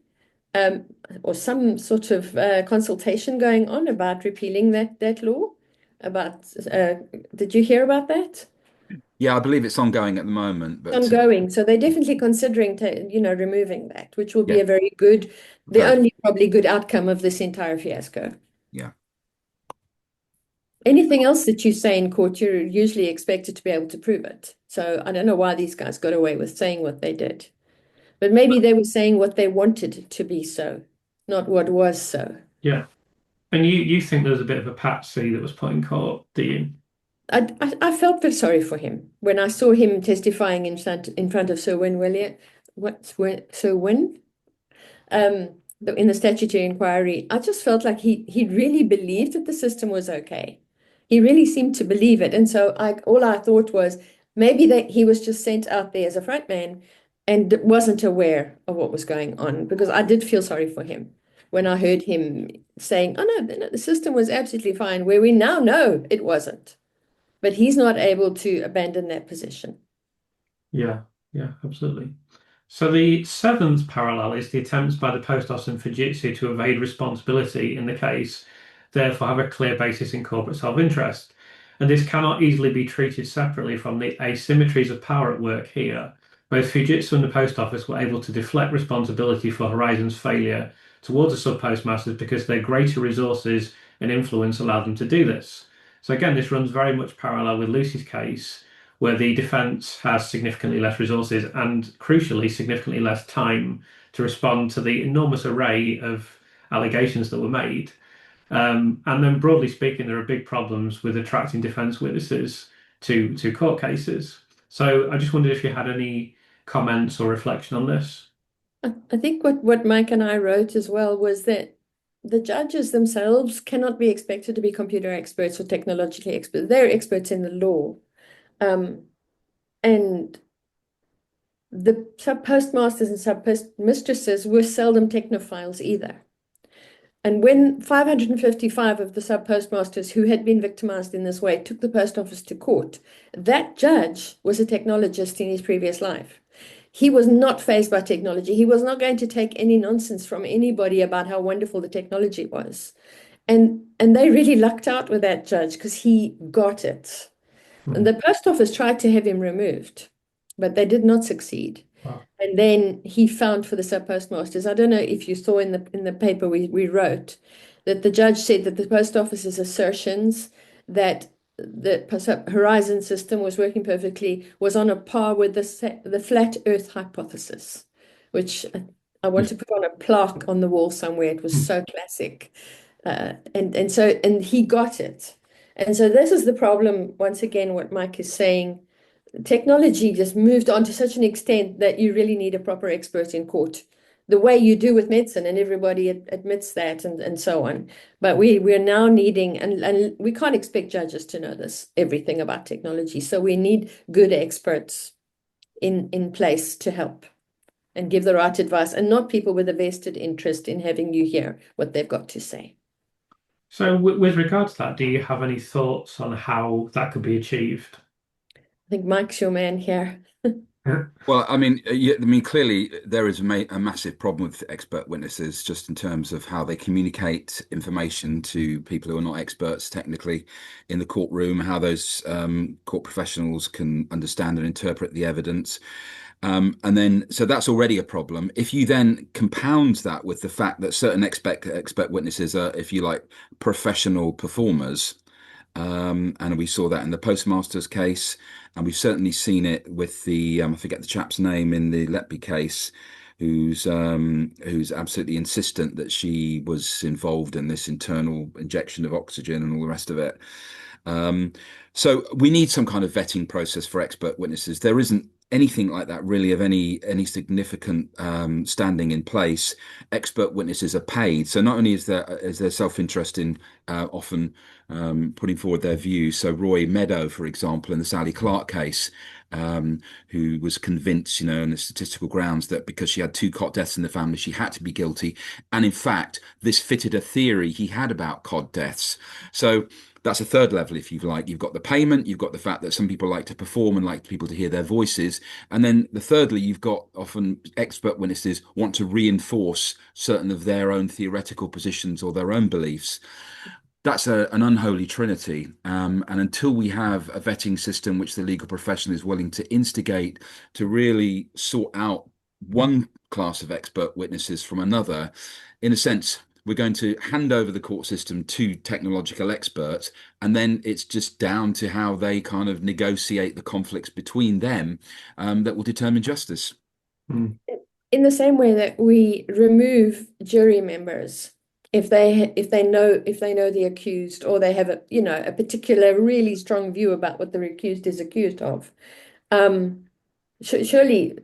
or some sort of consultation going on about repealing that law. Did you hear about that? Yeah, I believe it's ongoing at the moment, but Ongoing. So they're definitely considering removing that, which will be yeah, a very good, the very, only probably good outcome of this entire fiasco. yeah. Anything else that you say in court, you're usually expected to be able to prove it. So I don't know why these guys got away with saying what they did. But maybe they were saying what they wanted to be so, not what was so. Yeah. And you think there was a bit of a patsy that was put in court, do you? I felt very sorry for him when I saw him testifying in front of Sir Win Williams. Sir Win? In the statutory inquiry, I just felt like he really believed that the system was okay. He really seemed to believe it. And so all I thought was maybe that he was just sent out there as a front man and wasn't aware of what was going on, because I did feel sorry for him when I heard him saying, oh no, the system was absolutely fine, where we now know it wasn't. But he's not able to abandon that position. Yeah, absolutely. So the seventh parallel is the attempts by the post office and Fujitsu to evade responsibility in the case, therefore have a clear basis in corporate self-interest. And this cannot easily be treated separately from the asymmetries of power at work here. Both Fujitsu and the post office were able to deflect responsibility for Horizon's failure towards the sub-postmasters because their greater resources and influence allowed them to do this. So again, this runs very much parallel with Lucy's case, where the defence has significantly less resources and, crucially, significantly less time to respond to the enormous array of allegations that were made. And then, broadly speaking, there are big problems with attracting defence witnesses to court cases. So I just wondered if you had any comments or reflection on this. I think what Mike and I wrote as well was that the judges themselves cannot be expected to be computer experts or technologically experts. They're experts in the law. And the sub-postmasters and sub-postmistresses were seldom technophiles either. And when 555 of the sub-postmasters who had been victimized in this way took the post office to court, that judge was a technologist in his previous life. He was not fazed by technology. He was not going to take any nonsense from anybody about how wonderful the technology was. And they really lucked out with that judge because he got it. And the post office tried to have him removed, but they did not succeed. Wow. And then he found for the sub-postmasters, I don't know if you saw in the paper we wrote, that the judge said that the post office's assertions that the Horizon system was working perfectly was on a par with the flat Earth hypothesis, which I want to put on a plaque on the wall somewhere. It was so classic. And he got it. And so this is the problem, once again, what Mike is saying. Technology just moved on to such an extent that you really need a proper expert in court, the way you do with medicine, and everybody admits that, and so on. But we're now needing, and we can't expect judges to know everything about technology. So we need good experts in place to help and give the right advice, and not people with a vested interest in having you hear what they've got to say. So with regard to that, do you have any thoughts on how that could be achieved? I think Mike's your man here. Well, I mean, yeah, I mean, clearly there is a massive problem with expert witnesses, just in terms of how they communicate information to people who are not experts technically in the courtroom, how those court professionals can understand and interpret the evidence. And then, so that's already a problem. If you then compound that with the fact that certain expert witnesses are, if you like, professional performers, and we saw that in the postmaster's case, and we've certainly seen it with the I forget the chap's name in the Letby case, who's absolutely insistent that she was involved in this internal injection of oxygen and all the rest of it. So we need some kind of vetting process for expert witnesses. There isn't anything like that really of any significant standing in place. Expert witnesses are paid, so not only is there self-interest in often putting forward their views. So Roy Meadow, for example, in the Sally Clark case, who was convinced, on the statistical grounds that because she had 2 cot deaths in the family, she had to be guilty. And in fact, this fitted a theory he had about cod deaths. So that's a third level, if you like. You've got the payment, you've got the fact that some people like to perform and like people to hear their voices. And then thirdly, you've got often expert witnesses want to reinforce certain of their own theoretical positions or their own beliefs. That's an unholy trinity. And until we have a vetting system which the legal profession is willing to instigate to really sort out one class of expert witnesses from another, in a sense, we're going to hand over the court system to technological experts, and then it's just down to how they kind of negotiate the conflicts between them that will determine justice. Mm. In the same way that we remove jury members if they know the accused, or they have a particular really strong view about what the accused is accused of. Surely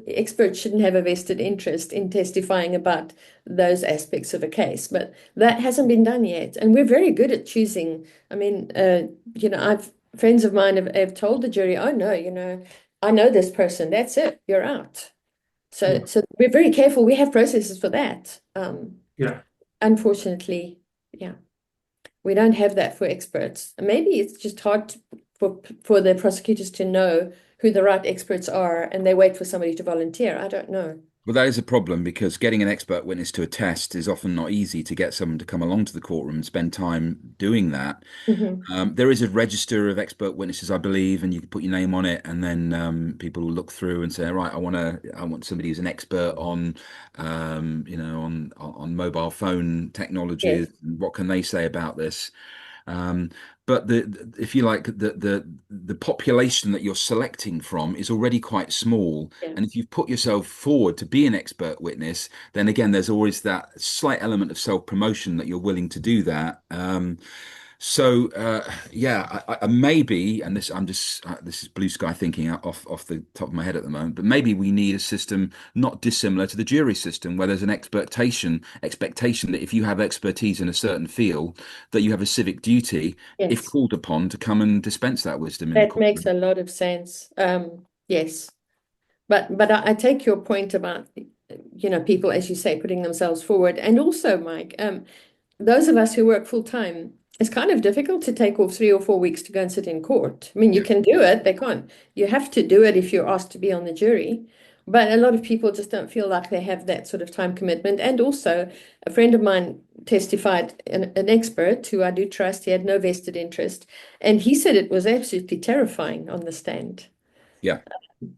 experts shouldn't have a vested interest in testifying about those aspects of a case, but that hasn't been done yet. And we're very good at choosing. I mean, friends of mine have told the jury, "Oh no, I know this person. That's it. You're out." So we're very careful. We have processes for that. Yeah. Unfortunately, yeah, we don't have that for experts. Maybe it's just hard for the prosecutors to know who the right experts are, and they wait for somebody to volunteer. I don't know. Well, that is a problem, because getting an expert witness to attest is often not easy. To get someone to come along to the courtroom and spend time doing that. There is a register of expert witnesses, I believe, and you can put your name on it, and then people will look through and say, right, I want somebody who's an expert on, on mobile phone technologies. Yes. What can they say about this? But if you like, the population that you're selecting from is already quite small. Yeah. And if you've put yourself forward to be an expert witness, then again, there's always that slight element of self-promotion that you're willing to do that. I maybe, and this is blue sky thinking off the top of my head at the moment, but maybe we need a system not dissimilar to the jury system, where there's an expectation that if you have expertise in a certain field, that you have a civic duty, if Yes. called upon, to come and dispense that wisdom in the That courtroom. makes a lot of sense. Yes. But I take your point about, people, as you say, putting themselves forward. And also, Mike, those of us who work full time, it's kind of difficult to take off 3 or 4 weeks to go and sit in court. I mean, you can do it, they can't. You have to do it if you're asked to be on the jury. But a lot of people just don't feel like they have that sort of time commitment. And also, a friend of mine testified, an expert who I do trust. He had no vested interest. And he said it was absolutely terrifying on the stand. Yeah.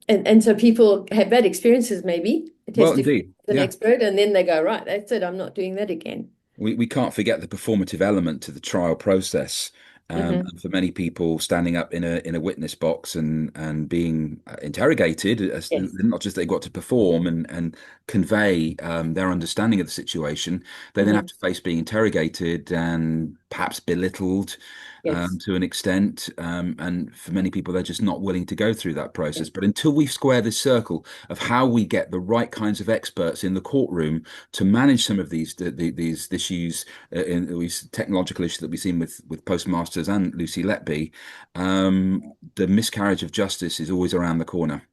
And so people have bad experiences, maybe, Well, testify indeed. as an Yeah. expert, and then they go, right, that's it, I'm not doing that again. We can't forget the performative element to the trial process. Hmm. And for many people, standing up in a witness box and being interrogated, Yes. not just they got to perform and convey their understanding of the situation, they then have Hmm. to face being interrogated and perhaps belittled Yes. to an extent. And for many people, they're just not willing to go through that Yes. process. But until we square this circle of how we get the right kinds of experts in the courtroom to manage some of these issues, in these technological issues that we've seen with postmasters and Lucy Letby, the miscarriage of justice is always around the corner.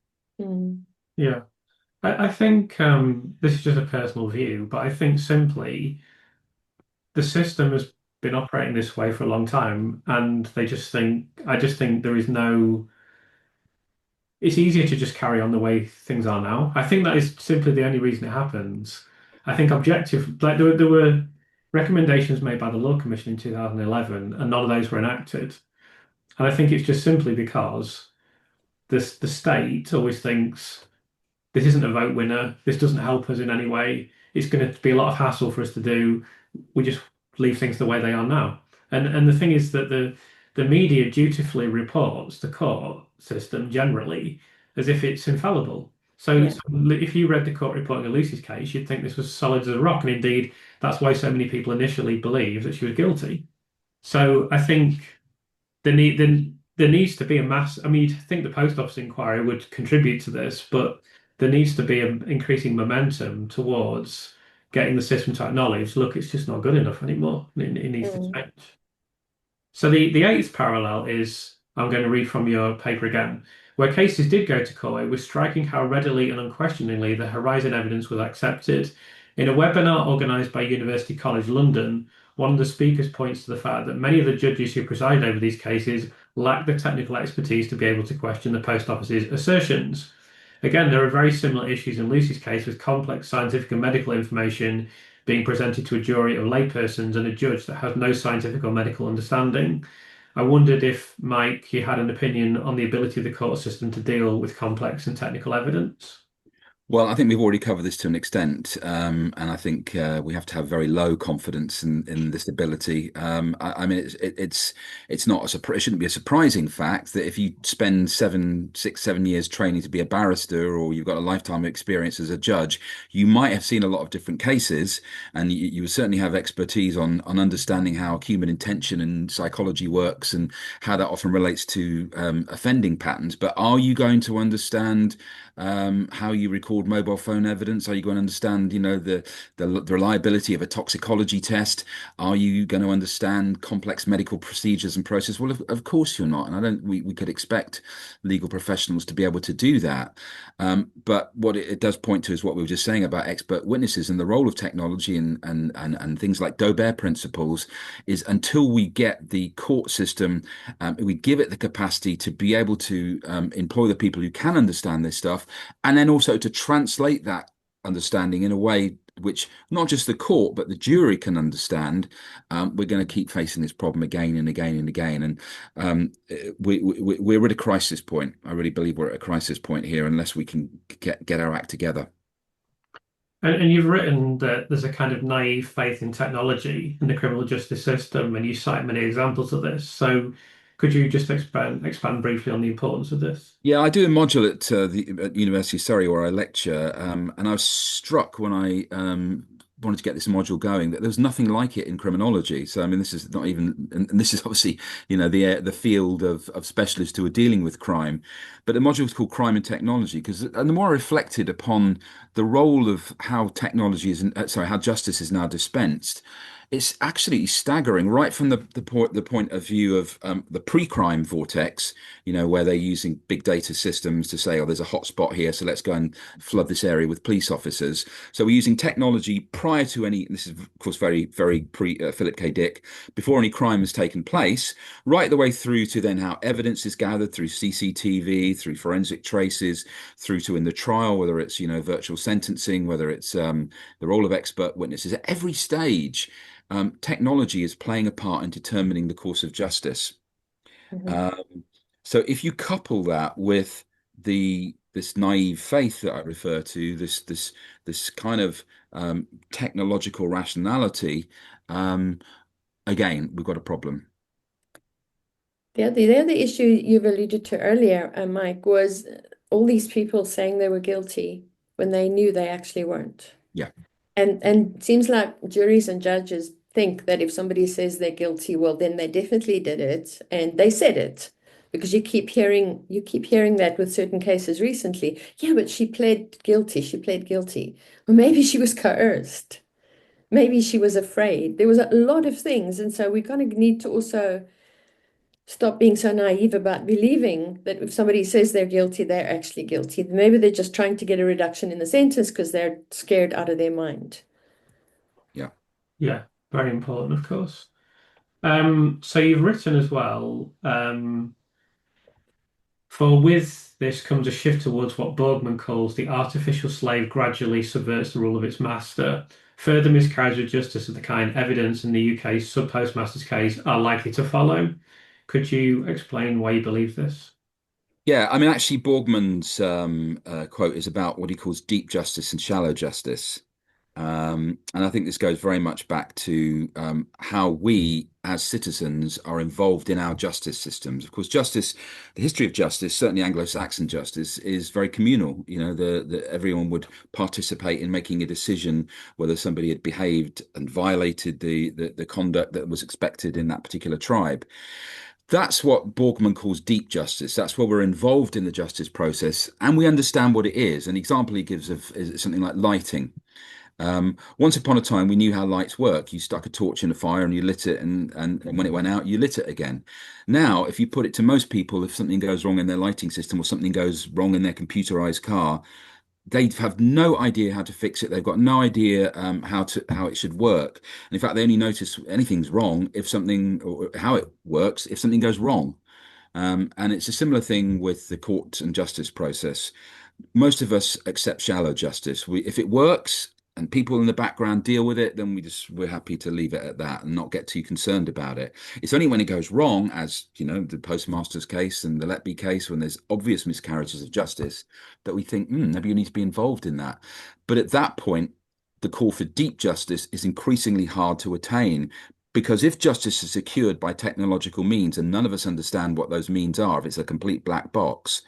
Mm. Yeah. I think this is just a personal view, but I think simply the system has been operating this way for a long time, and I just think there is no, it's easier to just carry on the way things are now. I think that is simply the only reason it happens. I think objective, like there were recommendations made by the Law Commission in 2011, and none of those were enacted. And I think it's just simply because the state always thinks this isn't a vote winner. This doesn't help us in any way. It's going to be a lot of hassle for us to do. We just leave things the way they are now. And the thing is that the media dutifully reports the court system generally as if it's infallible. Yeah. So if you read the court reporting of Lucy's case, you'd think this was solid as a rock. And indeed, that's why so many people initially believed that she was guilty. So I think there needs to be a mass. I mean, you'd think the post office inquiry would contribute to this, but there needs to be an increasing momentum towards getting the system to acknowledge, look, it's just not good enough anymore. It needs to Mm. change. So the eighth parallel is, I'm going to read from your paper again. Where cases did go to court, it was striking how readily and unquestioningly the Horizon evidence was accepted. In a webinar organised by University College London, one of the speakers points to the fact that many of the judges who presided over these cases lack the technical expertise to be able to question the Post Office's assertions. Again, there are very similar issues in Lucy's case with complex scientific and medical information being presented to a jury of laypersons and a judge that has no scientific or medical understanding. I wondered if, Mike, you had an opinion on the ability of the court system to deal with complex and technical evidence. Well, I think we've already covered this to an extent, and I think we have to have very low confidence in this ability. I mean, it's not it shouldn't be a surprising fact that if you spend 7 years training to be a barrister, or you've got a lifetime of experience as a judge, you might have seen a lot of different cases, and you would certainly have expertise on understanding how human intention and psychology works, and how that often relates to offending patterns. But are you going to understand how you record mobile phone evidence? Are you going to understand, the reliability of a toxicology test? Are you going to understand complex medical procedures and process? Well, of course you're not, and I don't. We could expect legal professionals to be able to do that. But what it does point to is what we were just saying about expert witnesses and the role of technology and things like Dober principles. Is until we get the court system, we give it the capacity to be able to employ the people who can understand this stuff, and then also to translate that understanding in a way which not just the court but the jury can understand. We're going to keep facing this problem again and again and again, and we're at a crisis point. I really believe we're at a crisis point here unless we can get our act together. And you've written that there's a kind of naive faith in technology in the criminal justice system, and you cite many examples of this. So could you just expand briefly on the importance of this? Yeah, I do a module at University of Surrey where I lecture, and I was struck when I wanted to get this module going that there was nothing like it in criminology. So, I mean, this is not even, and this is obviously, the field of specialists who are dealing with crime. But the module is called Crime and Technology because, and the more I reflected upon the role of how technology is, how justice is now dispensed, it's actually staggering, right from the point of view of the pre-crime vortex, where they're using big data systems to say, oh, there's a hot spot here, so let's go and flood this area with police officers. So we're using technology prior to any, this is of course very, very pre Philip K. Dick, before any crime has taken place, right the way through to then how evidence is gathered through CCTV, through forensic traces, through to in the trial, whether it's, virtual sentencing, whether it's the role of expert witnesses. At every stage, technology is playing a part in determining the course of justice. Mhm. Um, so if you couple that with this naive faith that I refer to, this kind of technological rationality, again, we've got a problem. The other issue you've alluded to earlier, Mike, was all these people saying they were guilty when they knew they actually weren't. Yeah. And it seems like juries and judges think that if somebody says they're guilty, well, then they definitely did it and they said it. Because you keep hearing that with certain cases recently. Yeah, but she pled guilty. She pled guilty. Or maybe she was coerced. Maybe she was afraid. There was a lot of things. And so we kind of need to also stop being so naive about believing that if somebody says they're guilty, they're actually guilty. Maybe they're just trying to get a reduction in the sentence because they're scared out of their mind. Yeah. Yeah, very important, of course. So you've written as well, for with this comes a shift towards what Borgman calls the artificial slave gradually subverts the rule of its master. Further miscarriage of justice of the kind evidence in the UK's sub-postmaster's case are likely to follow. Could you explain why you believe this? Yeah, I mean, actually, Borgman's quote is about what he calls deep justice and shallow justice. And I think this goes very much back to how we as citizens are involved in our justice systems. Of course, justice, the history of justice, certainly Anglo-Saxon justice, is very communal. You know, everyone would participate in making a decision whether somebody had behaved and violated the conduct that was expected in that particular tribe. That's what Borgman calls deep justice. That's where we're involved in the justice process and we understand what it is. An example he gives of is something like lighting. Once upon a time, we knew how lights work. You stuck a torch in a fire and you lit it, and when it went out, you lit it again. Now, if you put it to most people, if something goes wrong in their lighting system or something goes wrong in their computerized car, they have no idea how to fix it. They've got no idea how it should work. And in fact, they only notice anything's wrong if something or how it works if something goes wrong. And it's a similar thing with the court and justice process. Most of us accept shallow justice. If it works and people in the background deal with it, then we're happy to leave it at that and not get too concerned about it. It's only when it goes wrong, as you know, the postmaster's case and the Letby case, when there's obvious miscarriages of justice, that we think, maybe you need to be involved in that. But at that point, the call for deep justice is increasingly hard to attain. Because if justice is secured by technological means, and none of us understand what those means are, if it's a complete black box,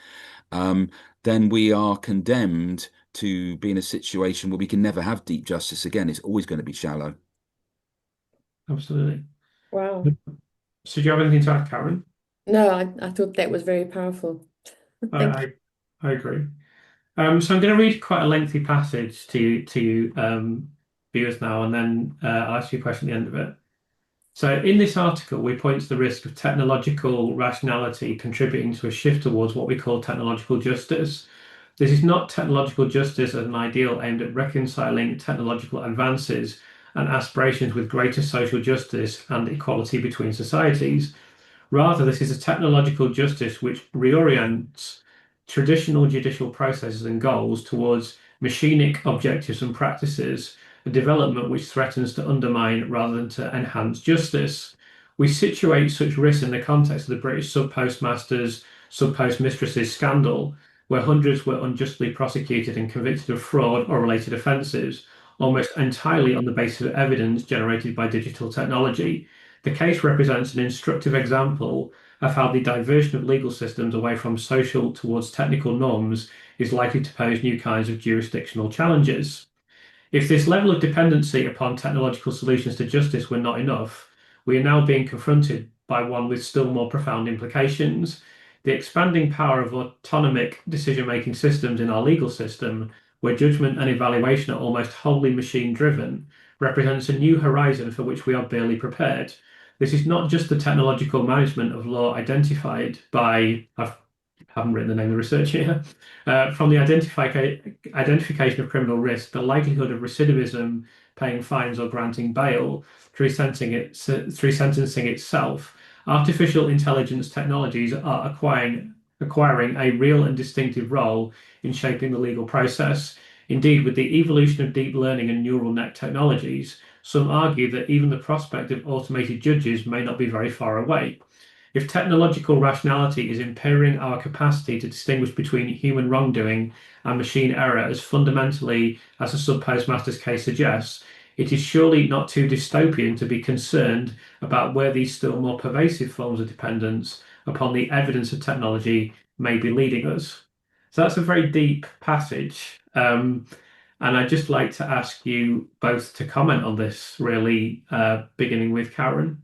then we are condemned to be in a situation where we can never have deep justice again. It's always going to be shallow. Absolutely. Wow. So do you have anything to add, Karen? No, I thought that was very powerful. Thank you. I agree. So I'm going to read quite a lengthy passage to you viewers now, and then I'll ask you a question at the end of it. So in this article, we point to the risk of technological rationality contributing to a shift towards what we call technological justice. This is not technological justice as an ideal aimed at reconciling technological advances and aspirations with greater social justice and equality between societies. Rather, this is a technological justice which reorients traditional judicial processes and goals towards machinic objectives and practices, a development which threatens to undermine rather than to enhance justice. We situate such risks in the context of the British sub-postmasters, sub-postmistresses scandal, where hundreds were unjustly prosecuted and convicted of fraud or related offences, almost entirely on the basis of evidence generated by digital technology. The case represents an instructive example of how the diversion of legal systems away from social towards technical norms is likely to pose new kinds of jurisdictional challenges. If this level of dependency upon technological solutions to justice were not enough, we are now being confronted by one with still more profound implications. The expanding power of autonomic decision-making systems in our legal system, where judgment and evaluation are almost wholly machine-driven, represents a new horizon for which we are barely prepared. This is not just the technological management of law identified by, I haven't written the name of the research here, from the identification of criminal risk, the likelihood of recidivism, paying fines or granting bail, through sentencing itself. Artificial intelligence technologies are acquiring a real and distinctive role in shaping the legal process. Indeed, with the evolution of deep learning and neural net technologies, some argue that even the prospect of automated judges may not be very far away. If technological rationality is impairing our capacity to distinguish between human wrongdoing and machine error as fundamentally as a sub-postmaster's case suggests, it is surely not too dystopian to be concerned about where these still more pervasive forms of dependence upon the evidence of technology may be leading us. So that's a very deep passage. And I'd just like to ask you both to comment on this, really, beginning with Karen.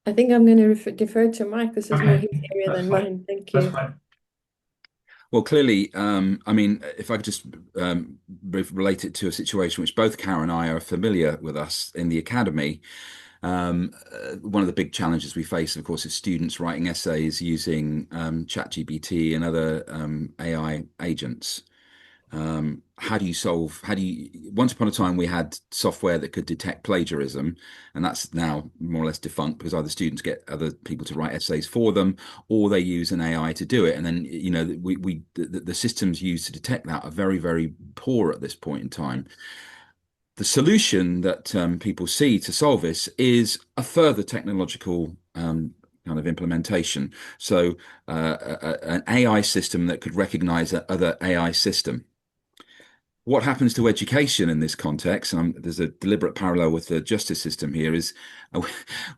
I think I'm going to defer to Mike. This is more Okay, his area that's than fine. mine. Thank That's you. fine. Well, clearly, I mean, if I could just relate it to a situation which both Karen and I are familiar with us in the academy. One of the big challenges we face, of course, is students writing essays using ChatGPT and other AI agents. Once upon a time, we had software that could detect plagiarism, and that's now more or less defunct because either students get other people to write essays for them, or they use an AI to do it. And then, the systems used to detect that are very, very poor at this point in time. The solution that people see to solve this is a further technological kind of implementation. So, an AI system that could recognize other AI system. What happens to education in this context, and there's a deliberate parallel with the justice system here, is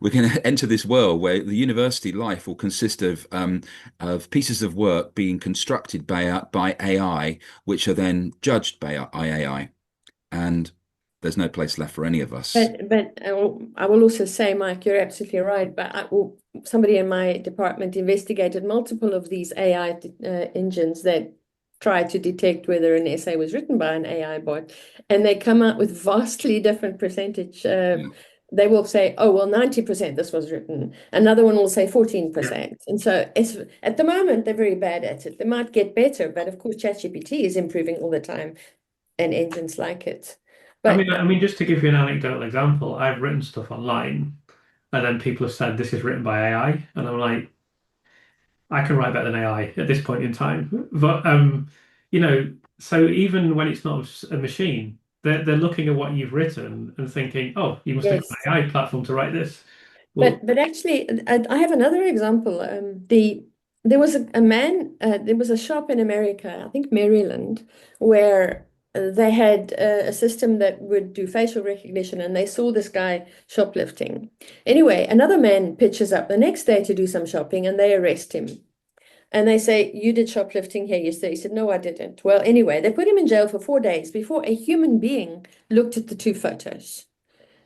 we're going to enter this world where the university life will consist of pieces of work being constructed by AI, which are then judged by AI, and there's no place left for any of us. But I will also say, Mike, you're absolutely right. But somebody in my department investigated multiple of these AI engines that try to detect whether an essay was written by an AI bot, and they come out with vastly different percentage. Yeah. They will say, oh, well, 90% this was written. Another one will say 14%. Yeah. And so at the moment, they're very bad at it. They might get better, but of course, ChatGPT is improving all the time and engines like it. But I mean, just to give you an anecdotal example, I've written stuff online, and then people have said this is written by AI, and I'm like, I can write better than AI at this point in time. But you know, so even when it's not a machine, they're looking at what you've written and thinking, oh, you must have got yes. an AI platform to write this. Well, But actually, I have another example. There was a man. There was a shop in America, I think Maryland, where they had a system that would do facial recognition, and they saw this guy shoplifting. Anyway, another man pitches up the next day to do some shopping, and they arrest him. And they say, "You did shoplifting here yesterday." He said, "No, I didn't." Well, anyway, they put him in jail for 4 days before a human being looked at the two photos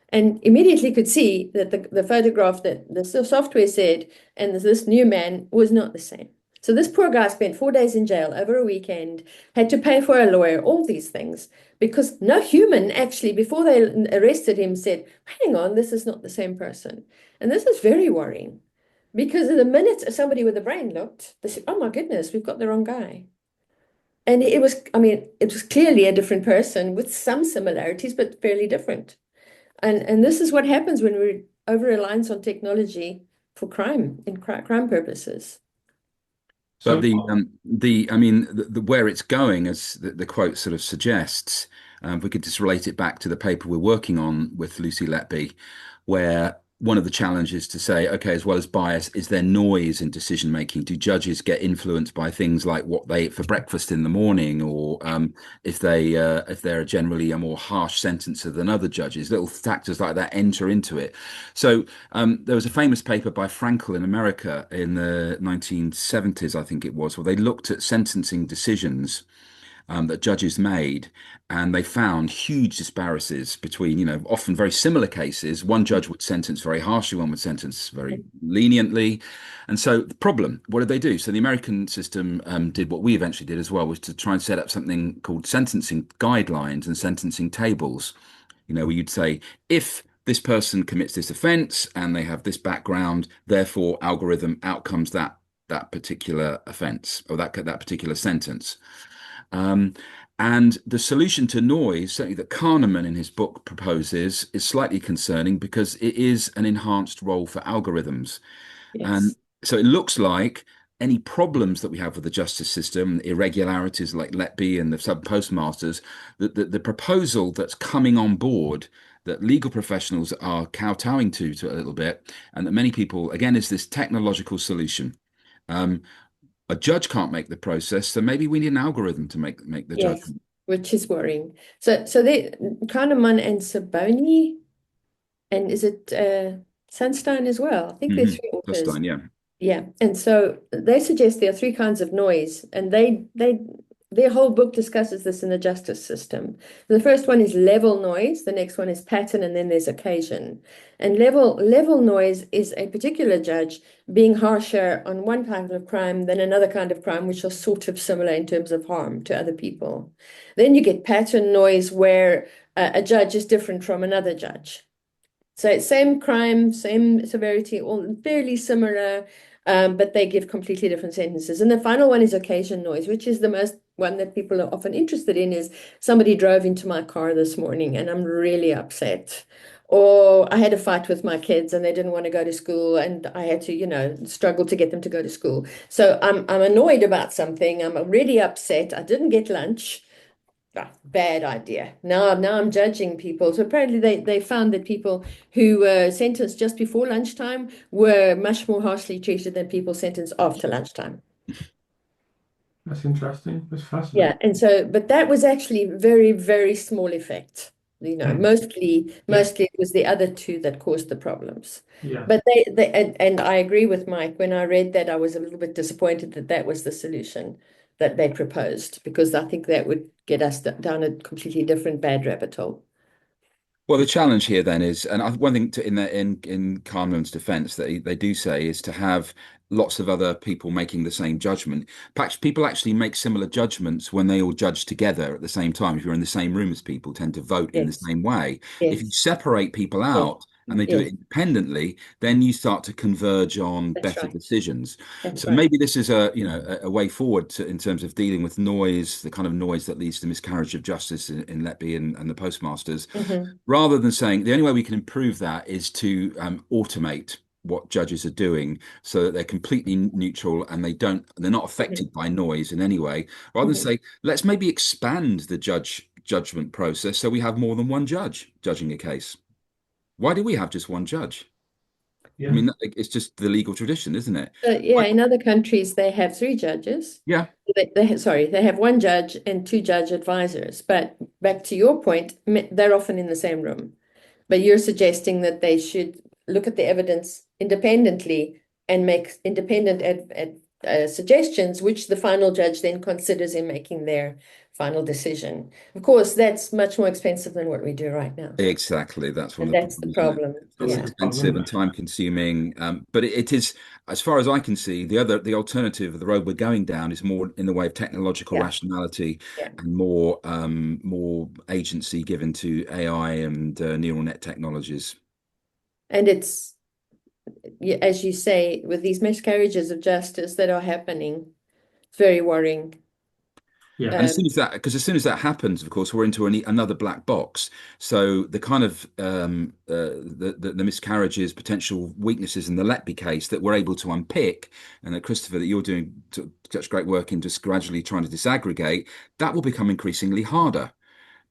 and immediately could see that the photograph that the software said and this new man was not the same. So this poor guy spent 4 days in jail over a weekend, had to pay for a lawyer, all these things, because no human actually, before they arrested him, said, hang on, this is not the same person. And this is very worrying because the minute somebody with a brain looked, they said, oh my goodness, we've got the wrong guy. And it was, I mean, it was clearly a different person with some similarities, but fairly different. And this is what happens when we're over reliance on technology for crime in crime purposes. But so I mean, where it's going, as the quote sort of suggests, if we could just relate it back to the paper we're working on with Lucy Letby, where one of the challenges to say, okay, as well as bias, is there noise in decision making? Do judges get influenced by things like what they eat for breakfast in the morning, or if they're generally a more harsh sentencer than other judges? Little factors like that enter into it. So there was a famous paper by Frankel in America in the 1970s, I think it was, where they looked at sentencing decisions that judges made, and they found huge disparities between, often very similar cases. One judge would sentence very harshly, one would sentence very leniently. And so the problem, what did they do? So the American system did what we eventually did as well, was to try and set up something called sentencing guidelines and sentencing tables, where you'd say, if this person commits this offense and they have this background, therefore algorithm outcomes that particular offense or that particular sentence. And the solution to noise, certainly that Kahneman in his book proposes, is slightly concerning because it is an enhanced role for algorithms. And Yes. so it looks like any problems that we have with the justice system, irregularities like Letby and the sub postmasters, the proposal that's coming on board that legal professionals are kowtowing to a little bit, and that many people, again, is this technological solution. A judge can't make the process, so maybe we need an algorithm to make the Yes, judgment. which is worrying. So they Kahneman and Saboni, and is it Sunstein as well? I think there's three authors. Stein, yeah. Yeah, and so they suggest there are three kinds of noise, and their whole book discusses this in the justice system. The first one is level noise, the next one is pattern, and then there's occasion. And level noise is a particular judge being harsher on one kind of crime than another kind of crime, which are sort of similar in terms of harm to other people. Then you get pattern noise, where a judge is different from another judge. So same crime, same severity, all fairly similar, but they give completely different sentences. And the final one is occasion noise, which is the most one that people are often interested in. Is somebody drove into my car this morning and I'm really upset. Or I had a fight with my kids and they didn't want to go to school and I had to, struggle to get them to go to school. So I'm annoyed about something. I'm already upset. I didn't get lunch. Bad idea. Now I'm judging people. So apparently they found that people who were sentenced just before lunchtime were much more harshly treated than people sentenced after lunchtime. That's interesting. That's Yeah, fascinating. and so, but that was actually very, very small effect. Mm. Yeah, Mostly it was the other two that caused the problems. yeah. But and I agree with Mike. When I read that, I was a little bit disappointed that that was the solution that they proposed, because I think that would get us down a completely different bad rabbit hole. Well, the challenge here then is, and one thing in Kahneman's defense that they do say is to have lots of other people making the same judgment. Perhaps people actually make similar judgments when they all judge together at the same time. If you're in the same room as people, tend to vote in the Yes, same way. If you yes, separate people yes, out and they do it yes. independently, then you start to converge on That's better right. decisions. That's So right. maybe this is a way forward in terms of dealing with noise, the kind of noise that leads to miscarriage of justice in Letby and the postmasters, Hmm. rather than saying the only way we can improve that is to automate what judges are doing so that they're completely neutral and they're not affected by noise in any way, rather than Hmm. say let's maybe expand the judgment process so we have more than one judge judging a case. Why do we have just one judge? I Yeah. mean, it's just the legal tradition, isn't it? Yeah, in other countries they have three judges. Yeah, Sorry, they have one judge and two judge advisors. But back to your point, they're often in the same room. But you're suggesting that they should look at the evidence independently and make independent suggestions, which the final judge then considers in making their final decision. Of course, that's much more expensive than what we do right now. exactly. That's one And of the that's the problems, isn't it? problem. It's That's Yeah. the expensive problem. and time consuming. But it is, as far as I can see, the alternative of the road we're going down is more in the way of technological Yeah. rationality Yeah. and more agency given to AI and neural net technologies. And it's, as you say, with these miscarriages of justice that are happening, it's very worrying. Yeah. And Um, as soon as that happens, of course, we're into another black box. So the kind of the miscarriages, potential weaknesses in the Letby case that we're able to unpick, and that Christopher, that you're doing such great work in just gradually trying to disaggregate, that will become increasingly harder.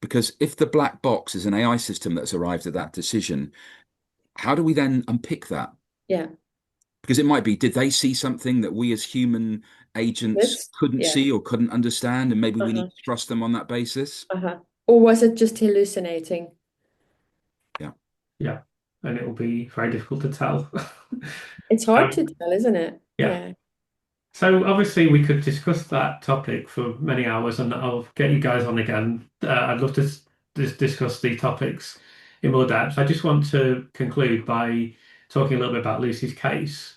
Because if the black box is an AI system that's arrived at that decision, how do we then unpick that? yeah. Because it might be, did they see something that we as human agents couldn't Yeah. see or couldn't understand, and maybe we need Uh-huh. to trust them on that basis? Uh-huh. Or was it just hallucinating? Yeah. Yeah. And it will be very difficult to tell. It's hard So, to tell, isn't it? yeah. Yeah. So obviously we could discuss that topic for many hours, and I'll get you guys on again. I'd love to discuss the topics in more depth. I just want to conclude by talking a little bit about Lucy's case.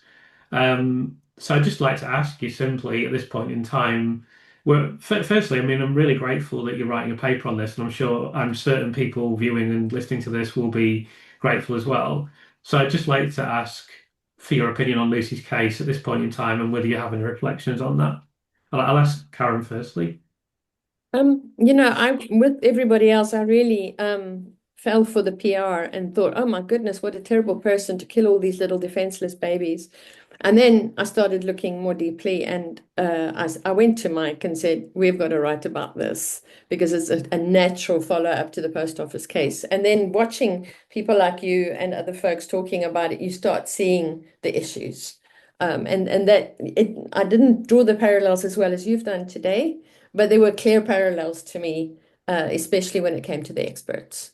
So I'd just like to ask you simply at this point in time, firstly, I mean, I'm really grateful that you're writing a paper on this, and I'm certain people viewing and listening to this will be grateful as well. So I'd just like to ask for your opinion on Lucy's case at this point in time and whether you have any reflections on that. I'll ask Karen firstly. I with everybody else, I really fell for the PR and thought, oh my goodness, what a terrible person to kill all these little defenseless babies. And then I started looking more deeply, and I went to Mike and said, we've got to write about this because it's a natural follow-up to the post office case. And then watching people like you and other folks talking about it, you start seeing the issues. And that I didn't draw the parallels as well as you've done today, but there were clear parallels to me, especially when it came to the experts.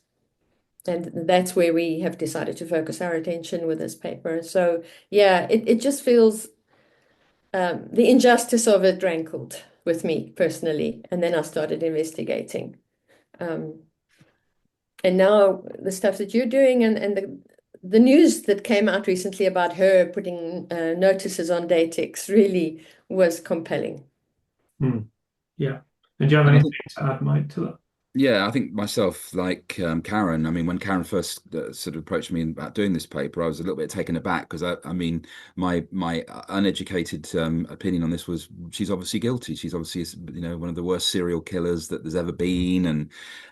And that's where we have decided to focus our attention with this paper. So yeah, it just feels the injustice of it rankled with me personally, and then I started investigating. And now the stuff that you're doing and the news that came out recently about her putting notices on Datex really was compelling. Yeah. And do you have And I anything think, to add, Mike, to that? yeah, I think myself, like Karen, I mean, when Karen first sort of approached me about doing this paper, I was a little bit taken aback because I mean, my uneducated opinion on this was she's obviously guilty. She's obviously, one of the worst serial killers that there's ever been.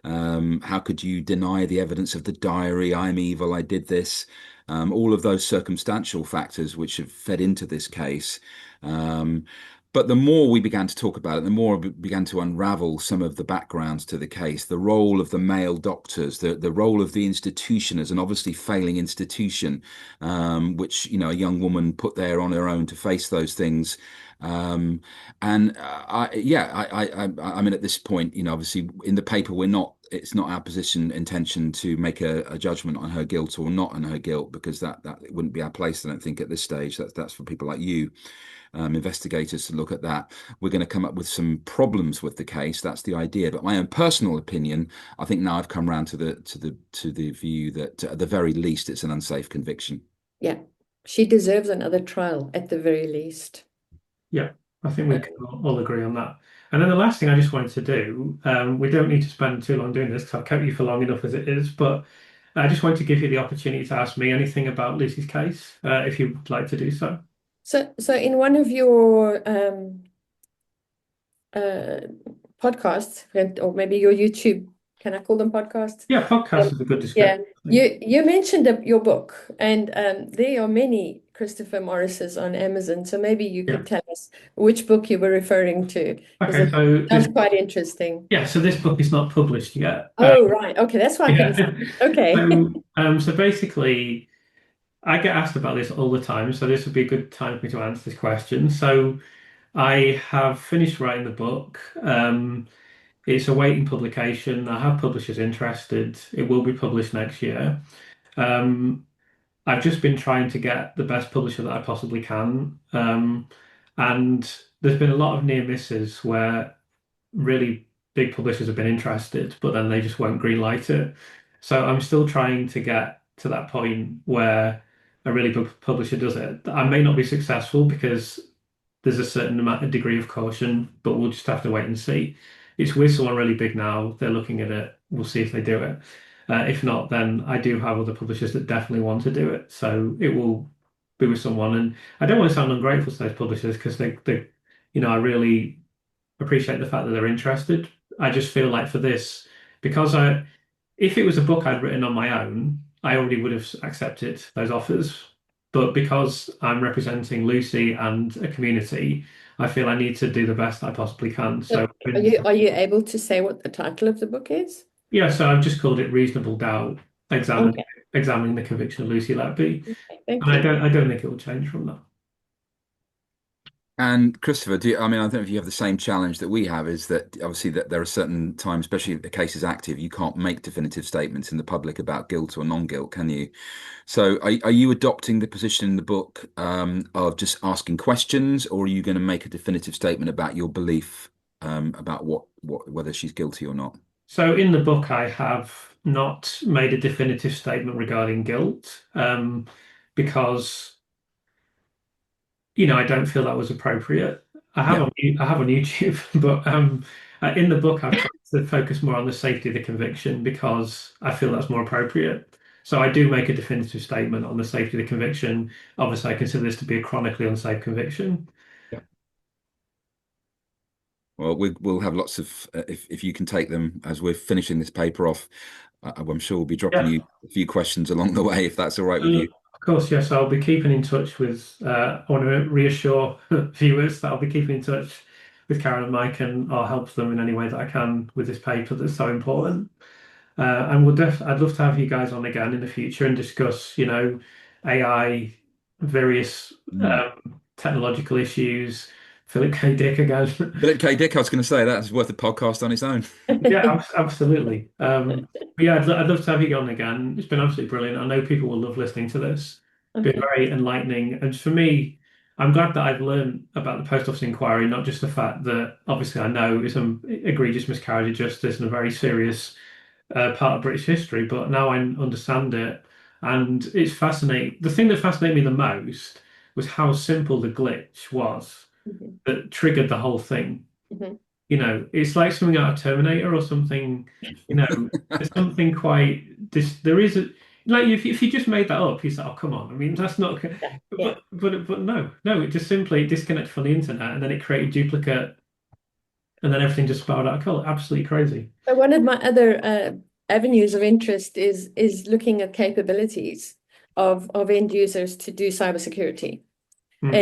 And how could you deny the evidence of the diary? I'm evil. I did this. All of those circumstantial factors which have fed into this case. Um, but the more we began to talk about it, the more we began to unravel some of the backgrounds to the case, the role of the male doctors, the role of the institution as an obviously failing institution, which, a young woman put there on her own to face those things. I mean, at this point, obviously in the paper, it's not our intention to make a judgment on her guilt or not on her guilt, because that wouldn't be our place, I don't think, at this stage. That's for people like you, investigators, to look at that. We're going to come up with some problems with the case. That's the idea. But my own personal opinion, I think now I've come round to the view that at the very least it's an unsafe conviction. Yeah, she deserves another trial at the very least. Yeah, I think we can all agree on that. And then the last thing I just wanted to do, we don't need to spend too long doing this because I've kept you for long enough as it is, but I just wanted to give you the opportunity to ask me anything about Lucy's case, if you'd like to do so. So in one of your podcasts, or maybe your YouTube, can I call them podcasts? Yeah, podcast is a good Yeah, description. you mentioned your book, and there are many Christopher Morris's on Amazon. So maybe you Yeah. could tell us which book you were referring to, because Okay, it so sounds quite interesting. so this book is not published yet. Oh, right. Okay, that's why I couldn't. Yeah. Okay. So basically, I get asked about this all the time, so this would be a good time for me to answer this question. So I have finished writing the book. It's awaiting publication. I have publishers interested. It will be published next year. Um, I've just been trying to get the best publisher that I possibly can. And there's been a lot of near misses where really big publishers have been interested, but then they just won't green light it. So I'm still trying to get to that point where a really big publisher does it. I may not be successful because there's a certain amount of degree of caution, but we'll just have to wait and see. It's with someone really big now. They're looking at it. We'll see if they do it. If not, then I do have other publishers that definitely want to do it. So it will be with someone. And I don't want to sound ungrateful to those publishers because I really appreciate the fact that they're interested. I just feel like for this, because if it was a book I'd written on my own, I already would have accepted those offers. But because I'm representing Lucy and a community, I feel I need to do the best I possibly can. So, Are you able to say what the title of the book is? yeah, so I've just called it Reasonable Doubt, Okay. examining the conviction of Lucy Letby. Okay, thank And you. I don't think it will change from that. And Christopher, I mean, I don't know if you have the same challenge that we have, is that obviously that there are certain times, especially if the case is active, you can't make definitive statements in the public about guilt or non-guilt, can you? So are you adopting the position in the book of just asking questions, or are you going to make a definitive statement about your belief about whether she's guilty or not? So in the book, I have not made a definitive statement regarding guilt, because I don't feel that was appropriate. Yeah. I have on YouTube, but in the book, I've tried to focus more on the safety of the conviction because I feel that's more appropriate. So I do make a definitive statement on the safety of the conviction. Obviously, I consider this to be a chronically unsafe conviction. Yeah. Well, we'll have lots of if you can take them as we're finishing this paper off. I'm sure we'll be dropping Yeah. you a few questions along the way if that's all right with you. Of course, yes. I'll be keeping in touch with. I want to reassure viewers that I'll be keeping in touch with Karen and Mike, and I'll help them in any way that I can with this paper that's so important. And I'd love to have you guys on again in the future and discuss, AI, various Mm. technological issues. Philip K. Dick again. Philip K. Dick, I was going to say that's worth a podcast on its own. Yeah, absolutely. But yeah, I'd love to have you on again. It's been absolutely brilliant. I know people will love listening to this. It's been Okay. very enlightening. And for me, I'm glad that I've learned about the post office inquiry, not just the fact that obviously I know it's an egregious miscarriage of justice and a very serious part of British history, but now I understand it, and it's fascinating. The thing that fascinated me the most was how simple the glitch was Mhm. that triggered the whole thing. Mhm. It's like something out of Terminator or something. There's something quite this. There is a like if you just made that up, you say, "Oh, come on." I mean, that's not. Yeah, yeah. But no. It just simply disconnected from the internet, and then it created duplicate, and then everything just spiraled out of control. Absolutely crazy. So one of my other avenues of interest is looking at capabilities of end users to do cybersecurity. Hmm.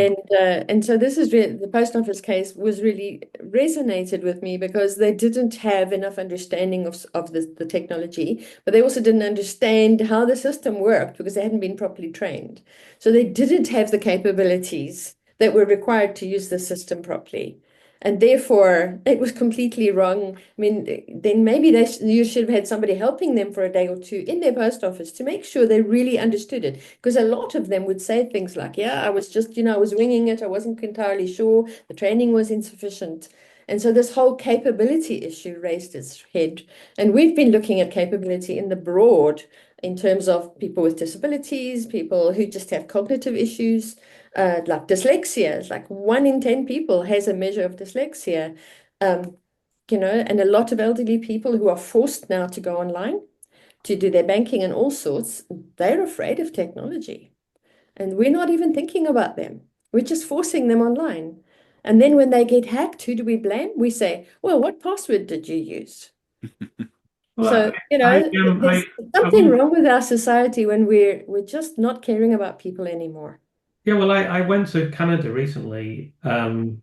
And so this is really, the post office case was really resonated with me because they didn't have enough understanding of the technology, but they also didn't understand how the system worked because they hadn't been properly trained. So they didn't have the capabilities that were required to use the system properly. And therefore, it was completely wrong. I mean, then maybe you should have had somebody helping them for a day or two in their post office to make sure they really understood it. Because a lot of them would say things like, yeah, I was just, I was winging it. I wasn't entirely sure. The training was insufficient. And so this whole capability issue raised its head. And we've been looking at capability in the broad in terms of people with disabilities, people who just have cognitive issues like dyslexia. It's like 1 in 10 people has a measure of dyslexia. Um, and a lot of elderly people who are forced now to go online to do their banking and all sorts, they're afraid of technology. And we're not even thinking about them. We're just forcing them online. And then when they get hacked, who do we blame? We say, well, what password did you use? Well, So, there's I something went, wrong with our society when we're just not caring about people anymore. yeah, well, I went to Canada recently, and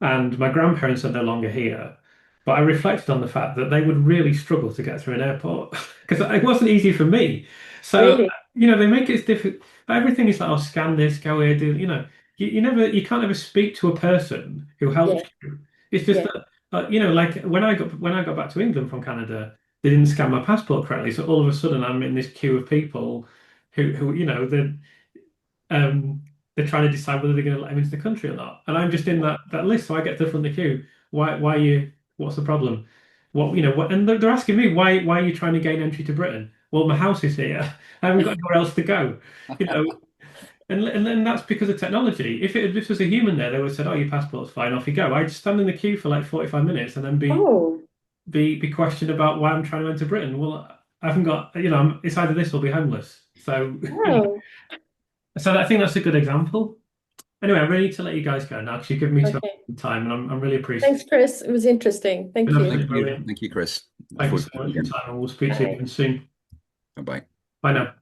my grandparents are no longer here. But I reflected on the fact that they would really struggle to get through an airport because it wasn't easy for me. So, Really? they make it difficult. Everything is like, oh, scan this, go here, do, you can't ever speak to a person who helps Yeah, you. It's just yeah. that, like when I got back to England from Canada, they didn't scan my passport correctly. So all of a sudden, I'm in this queue of people who um, they're trying to decide whether they're going to let him into the country or not. And I'm just in that list, so I get to the front of the queue. Why are you? What's the problem? What? And they're asking me why are you trying to gain entry to Britain? Well, my house is here. I haven't got anywhere else to go. You know, and then that's because of technology. If this was a human there, they would have said, "Oh, your passport's fine, off you go." I'd stand in the queue for like 45 minutes and then be Oh, be questioned about why I'm trying to enter Britain. Well, I haven't got, it's either this or be homeless. So, wow. so I think that's a good example. Anyway, I really need to let you guys go now because you've given me some Okay. time, and I'm really appreciative. Thanks, Chris. It was interesting. It's Thank been you. absolutely brilliant. Thank you, Chris. Look Thank you forward so to it much for your again. time, and we'll speak to you Bye. again soon. Bye bye. Bye now.